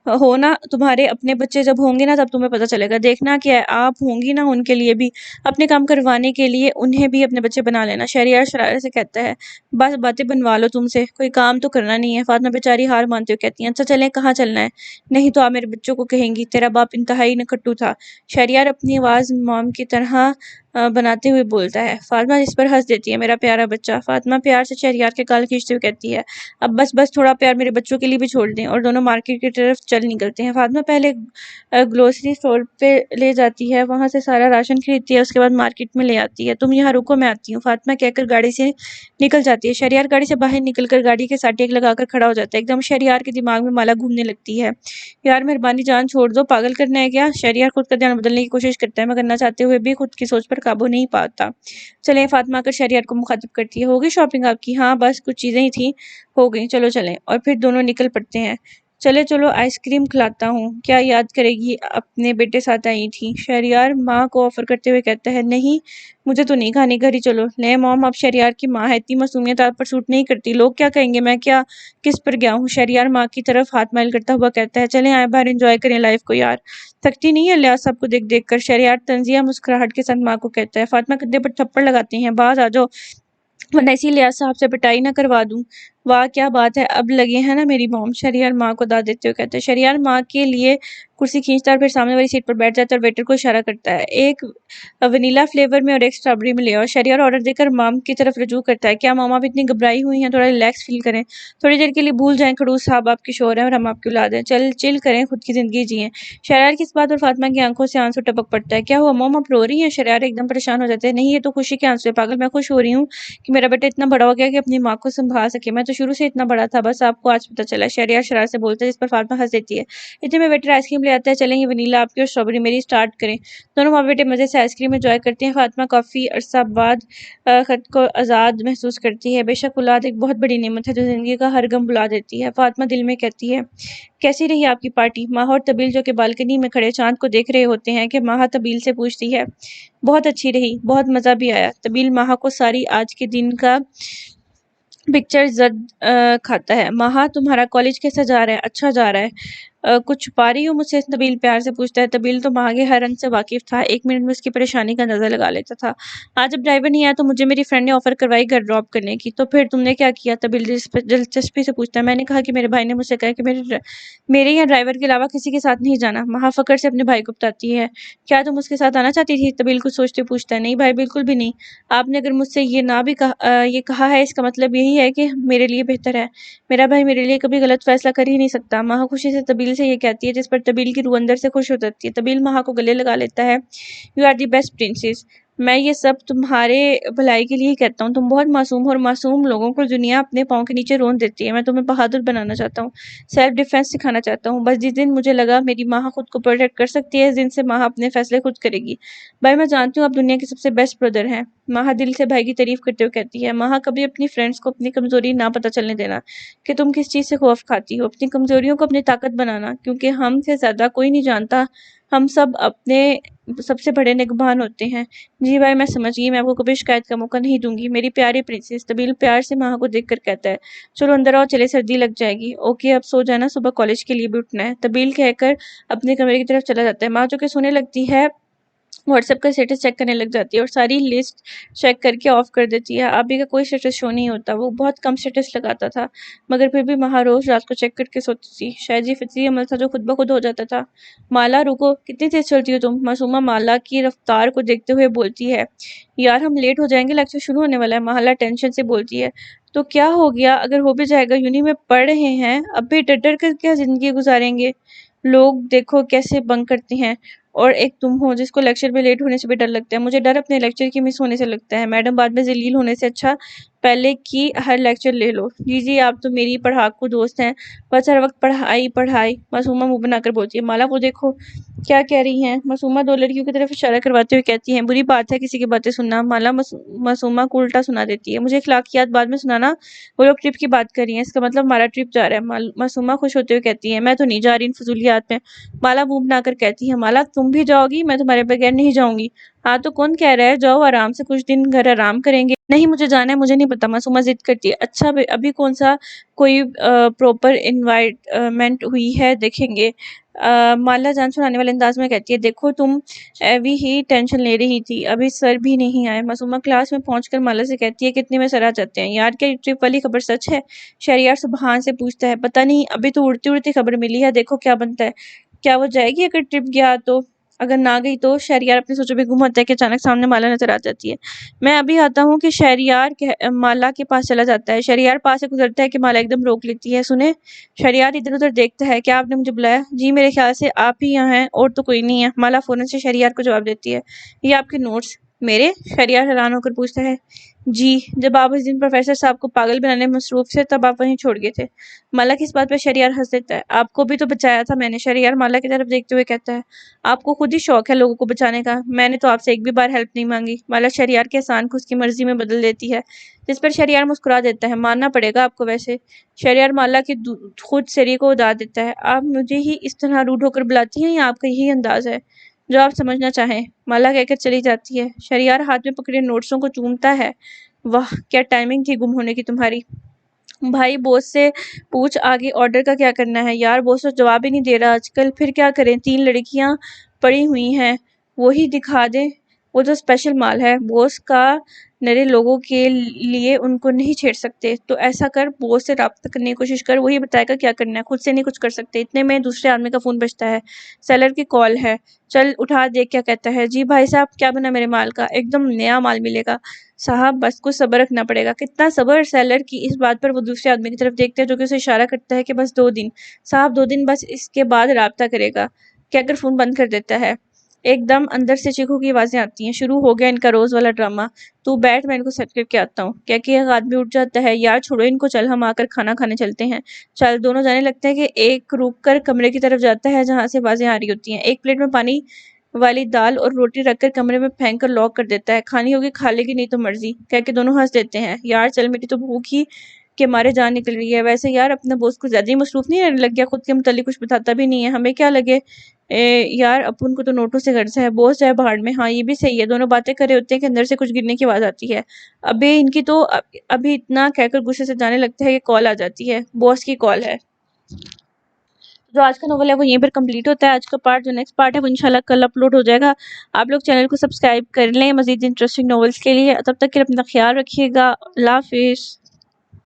हो ना, तुम्हारे अपने बच्चे जब होंगे ना तब तुम्हें पता चलेगा। देखना क्या है, आप होंगी ना उनके लिए भी अपने काम करवाने के लिए उन्हें भी अपने बच्चे बना लेना। शहरयार शरारत से कहता है, बस बातें बनवा लो तुमसे, कोई काम तो करना नहीं है। फातिमा बेचारी हार मानते हुए कहती है, अच्छा चलें, कहाँ चलना है? नहीं तो आप मेरे बच्चों को कहेंगी तेरा बाप इंतहाई नखट्टू था। शहरयार अपनी आवाज़ मॉम की तरह बनाते हुए बोलता है। फातिमा इस पर हंस देती है, मेरा प्यारा बच्चा। फातिमा प्यार से शहरयार के गाल खींचते हुए कहती है, अब बस बस थोड़ा प्यार मेरे बच्चों के लिए भी छोड़ दें। और दोनों मार्केट की तरफ चल निकलते हैं। फातिमा पहले ग्रोसरी स्टोर पे ले जाती है, वहां से सारा राशन खरीदती है, उसके बाद मार्केट में ले आती है। तुम यहाँ रुको, मैं आती हूँ, फातिमा कहकर गाड़ी से निकल जाती है। शहरयार गाड़ी से बाहर निकलकर गाड़ी के साथ टेक लगाकर खड़ा हो जाता है। एकदम शहरयार के दिमाग में माला घूमने लगती है। यार मेहरबानी, जान छोड़ दो, पागल करना है क्या? शहरयार खुद का ध्यान बदलने की कोशिश करता है, मगर करना चाहते हुए भी खुद की सोच पर काबू नहीं पाता। चलें, फातिमा आकर शहरयार को मुखातिब करती है, हो गई शॉपिंग आपकी? हाँ बस कुछ चीजें ही थी, हो गई, चलो चलें। और फिर दोनों निकल पड़ते हैं। चले चलो आइसक्रीम खिलाता हूँ, क्या याद करेगी, अपने बेटे साथ आई थी। शहरयार माँ को ऑफर करते हुए कहता है, नहीं मुझे तो नहीं खानी, घर ही चलो। ले मॉम, अब शहरयार की माँ है, इतनी मासूमियत आप पर सूट नहीं करती, लोग क्या कहेंगे, मैं क्या किस पर गया हूँ। शहरयार माँ की तरफ हाथ माइल करता हुआ कहता है, चले आए बाहर एंजॉय करें लाइफ को यार, थकती नहीं है लिहाज सबको देख देख कर। शहरयार तंजिया मुस्कुराहट के साथ माँ को कहता है। फातिमा कंधे पर थप्पड़ लगाती हैं, बाज आ जाओ, वरना इसी लिहाज साहब से पिटाई ना करवा दूं। वाह क्या बात है, अब लगे हैं ना मेरी मॉम। शहरयार माँ को दाद देते हुए कहते हैं। शहरयार माँ के लिए कुर्सी खींचता है और फिर सामने वाली सीट पर बैठ जाता है और वेटर को इशारा करता है, एक वनीला फ्लेवर में और एक स्ट्रॉबेरी में ले आओ। शहरयार ऑर्डर देकर मॉम की तरफ रजू करता है, क्या मॉम आप इतनी घबराई हुई हैं, थोड़ा रिलैक्स फील करें, थोड़ी देर के लिए भूल जाएं खड़ूस साहब आपके शोर हैं और हम आपकी औलाद हैं, चल चिल करें, खुद की जिंदगी जिएं। शहरयार की इस बात पर फातिमा की आंखों से आंसू टपक पड़ता है, क्या हुआ मॉम, आप रो रही हैं? शहरयार एकदम परेशान हो जाते हैं, नहीं ये तो खुशी के आंसू है पागल, मैं खुश हो रही हूँ कि मेरा बेटा इतना बड़ा हो गया कि अपनी माँ को संभाल सके, मैं तो शुरू से इतना बड़ा था, बस आपको आज पता चला। शहरयार शरारत से बोलता है, जिस पर फातिमा हंस देती है। इतने में वेटर आइसक्रीम ले आता है, चलें ये वनीला आपकी और स्ट्रॉबेरी मेरी, स्टार्ट करें। दोनों माँ बेटे मजे से आइसक्रीम एंजॉय करते हैं। फातिमा काफी अरसा बाद खुद को आज़ाद महसूस करती है। बेशक औलाद एक बहुत बड़ी नेमत है जो जिंदगी का हर गम भुला देती है। फातिमा दिल में कहती है, कैसी रही आपकी पार्टी? माह और तबील जो कि बालकनी में खड़े चांद को देख रहे होते हैं कि माह तबील से पूछती है, बहुत अच्छी रही, बहुत मजा भी आया। तबील माह को सारी आज के दिन का पिक्चर जद खाता है। महा तुम्हारा कॉलेज कैसा जा रहा है? अच्छा जा रहा है। कुछ छुपा रही हो मुझसे? तबील प्यार से पूछता है। तबील तो महा के हर रंग से वाकिफ था, एक मिनट में उसकी परेशानी का अंदाजा लगा लेता था। आज जब ड्राइवर नहीं आया तो मुझे मेरी फ्रेंड ने ऑफर करवाई घर ड्रॉप करने की, तो फिर तुमने क्या किया? तबील दिलचस्पी से पूछता है। मैंने कहा कि मेरे भाई ने मुझसे कहा कि मेरे यहाँ ड्राइवर के अलावा किसी के साथ नहीं जाना। महा फकर से अपने भाई को बताती है। क्या तुम उसके साथ आना चाहती थी? तबील कुछ सोचते पूछता है। नहीं भाई, बिल्कुल भी नहीं। आपने अगर मुझसे ये कहा है, इसका मतलब यही है कि मेरे लिए बेहतर है। मेरा भाई मेरे लिए कभी गलत फैसला कर ही नहीं सकता। महा खुशी से तबील से ये कहती है, जिस पर तबील की रूह अंदर से खुश हो जाती है। तबील महा को गले लगा लेता है। You are the best princess, मैं ये सब तुम्हारे भलाई के लिए ही कहता हूँ। तुम बहुत मासूम हो और मासूम लोगों को दुनिया अपने पाँव के नीचे रोन देती है। मैं तुम्हें बहादुर बनाना चाहता हूँ, सेल्फ डिफेंस सिखाना चाहता हूँ। बस जिस दिन मुझे लगा मेरी माँ खुद को प्रोटेक्ट कर सकती है, इस दिन से माँ अपने फैसले खुद करेगी। भाई मैं जानती हूँ आप दुनिया के सबसे बेस्ट ब्रदर हैं। माँ दिल से भाई की तारीफ करते हुए कहती है। माँ कभी अपनी फ्रेंड्स को अपनी कमजोरी ना पता चलने देना कि तुम किस चीज़ से खौफ खाती हो। अपनी कमजोरियों को अपनी ताकत बनाना, क्योंकि हमसे ज़्यादा कोई नहीं जानता। हम सब अपने सबसे बड़े निगहबान होते हैं। जी भाई मैं समझ गई, मैं आपको कभी शिकायत का मौका नहीं दूंगी, मेरी प्यारी प्रिंसेस। तबील प्यार से माँ को देखकर कहता है। चलो अंदर आओ, चले सर्दी लग जाएगी। ओके अब सो जाना, सुबह कॉलेज के लिए भी उठना है। तबील कहकर अपने कमरे की तरफ चला जाता है। माँ जो कि सोने लगती है व्हाट्सएप का स्टेटस चेक करने लग जाती है और सारी लिस्ट चेक करके ऑफ कर देती है। आबी का कोई स्टेटस शो नहीं होता, वो बहुत कम स्टेटस लगाता था, मगर फिर भी महा रोज रात को चेक करके सोती थी। शायद ये फितरी अमल था जो खुद ब खुद हो जाता था। माला रुको, कितनी तेज चलती हो तुम? मासूमा माला की रफ्तार को देखते हुए बोलती है। यार हम लेट हो जाएंगे, लेक्चर शुरू होने वाला है। माला टेंशन से बोलती है। तो क्या हो गया, अगर हो भी जाएगा, यूनी में पढ़ रहे हैं, अब भी डर डर कर क्या जिंदगी गुजारेंगे? लोग देखो कैसे बंक करते हैं, और एक तुम हो जिसको लेक्चर में लेट होने से भी डर लगता है। मुझे डर अपने लेक्चर की मिस होने से लगता है। मैडम बाद में जलील होने से अच्छा पहले की हर लेक्चर ले लो। जी आप तो मेरी पढ़ाकू दोस्त हैं, बस हर वक्त पढ़ाई पढ़ाई। मासूमा मुंह बनाकर बोलती है। माला को देखो क्या कह रही हैं। मासूमा दो लड़कियों की तरफ इशारा करवाते हुए कहती है। बुरी बात है किसी की बातें सुनना। माला मासूमा को उल्टा सुना देती है। मुझे इखलाकियात बाद में सुनाना, वो लोग ट्रिप की बात कर रही हैं, इसका मतलब हमारा ट्रिप जा रहा है। मासूमा खुश होते हुए कहती है। मैं तो नहीं जा रही इन फजूलियात में। माला मुंह बनाकर कहती है। माला तुम भी जाओगी? मैं तुम्हारे बगैर नहीं जाऊंगी। हाँ तो कौन कह रहा है, जाओ आराम से, कुछ दिन घर आराम करेंगे। नहीं मुझे जाना है, मुझे नहीं पता। मासूमा जिद करती है। अच्छा अभी कौन सा कोई प्रॉपर इन्वाइटमेंट हुई है, देखेंगे। माला जान छुड़ाने वाले अंदाज में कहती है। देखो तुम अभी ही टेंशन ले रही थी, अभी सर भी नहीं आए। मासूमा क्लास में पहुंचकर माला से कहती है। कितने में सर आ जाते हैं? यार क्या ट्रिप वाली खबर सच है? शहरियार सुबहान से पूछता है। पता नहीं, अभी तो उड़ती उड़ती खबर मिली है, देखो क्या बनता है। क्या वो जाएगी अगर ट्रिप गया तो? अगर ना गई तो? शहरियार अपनी सोचों में गुम होता है कि अचानक सामने माला नजर आ जाती है। मैं अभी आता हूँ कि शहरियार माला के पास चला जाता है। शहरियार पास से गुजरता है कि माला एकदम रोक लेती है। सुने। शहरियार इधर उधर देखता है। क्या आपने मुझे बुलाया? जी मेरे ख्याल से आप ही यहाँ हैं, और तो कोई नहीं है। माला फौरन से शहरियार को जवाब देती है। ये आपके नोट्स? मेरे? शहरियार हैरान होकर पूछता है। जी, जब आप उस दिन प्रोफेसर साहब को पागल बनाने में मसरूफ थे, तब आप वहीं छोड़ गए थे। माला की इस बात पर शहरियार हंस देता है। आपको भी तो बचाया था मैंने। शहरियार माला की तरफ देखते हुए कहता है। आपको खुद ही शौक है लोगों को बचाने का, मैंने तो आपसे एक भी बार हेल्प नहीं मांगी। माला शहरियार के एहसान को उसकी मर्जी में बदल देती है, जिस पर शहरियार मुस्कुरा देता है। मानना पड़ेगा आपको वैसे। शहरियार माला की खुद सरी को उड़ा देता है। आप मुझे ही इस तरह रूड होकर बुलाती हैं, या आपका यही अंदाज है? जो आप समझना चाहें। माला कहकर चली जाती है। शहरियार हाथ में पकड़े नोट्सों को चूमता है। वाह क्या टाइमिंग थी गुम होने की तुम्हारी। भाई बॉस से पूछ आगे ऑर्डर का क्या करना है। यार बॉस तो जवाब ही नहीं दे रहा आजकल, फिर क्या करें? 3 लड़कियां पड़ी हुई हैं, वो ही दिखा दे। वो तो स्पेशल माल है बॉस का, नरे लोगों के लिए उनको नहीं छेड़ सकते। तो ऐसा कर, बॉस से राब्ता करने की कोशिश कर, वही बताएगा क्या करना है, खुद से नहीं कुछ कर सकते। इतने में दूसरे आदमी का फोन बजता है। सेलर की कॉल है, चल उठा देख क्या कहता है। जी भाई साहब, क्या बना मेरे माल का? एकदम नया माल मिलेगा साहब, बस कुछ सब्र रखना पड़ेगा। कितना सब्र? सेलर की इस बात पर वो दूसरे आदमी की तरफ देखते हैं, जो कि उसे इशारा करता है कि बस 2 दिन साहब, 2 दिन बस, इसके बाद राब्ता करेगा। कहकर फोन बंद कर देता है। एकदम अंदर से चीखों की आवाजें आती हैं। शुरू हो गया इनका रोज वाला ड्रामा। तू बैठ, मैं इनको सेट करके आता हूँ। कह के एक आदमी उठ जाता है। यार छोड़ो इनको, चल हम आकर खाना खाने चलते हैं। चल। दोनों जाने लगते हैं कि एक रुक कर कमरे की तरफ जाता है जहां से आवाजें आ रही होती हैं। एक प्लेट में पानी वाली दाल और रोटी रखकर कमरे में फेंक कर लॉक कर देता है। खानी होगी खा लेगी, नहीं तो मर्जी। कह के दोनों हंस देते हैं। यार चल, मेरी तो भूख ही के मारे जान निकल रही है। वैसे यार अपना बॉस को ज्यादा ही मसरूफ नहीं रहने लग गया? खुद के मुतालिक कुछ बताता भी नहीं है, हमें क्या लगे। यार अपन को तो नोटों से गर्ज है, बॉस जाए भाड़ में। हाँ ये भी सही है। दोनों बातें कर रहे होते हैं कि अंदर से कुछ गिरने की आवाज आती है। अबे इनकी तो अभी इतना कहकर गुस्से से जाने लगता है कि कॉल आ जाती है, बॉस की कॉल है। जो आज का नोवेल है वो यहीं पर कंप्लीट होता है। आज का पार्ट, जो नेक्स्ट पार्ट है वो इंशाल्लाह कल अपलोड हो जाएगा। आप लोग चैनल को सब्सक्राइब कर लें मजीद इंटरेस्टिंग नॉवेल्स के लिए। तब तक के लिए अपना ख्याल रखिएगा। अल्लाह हाफिज़।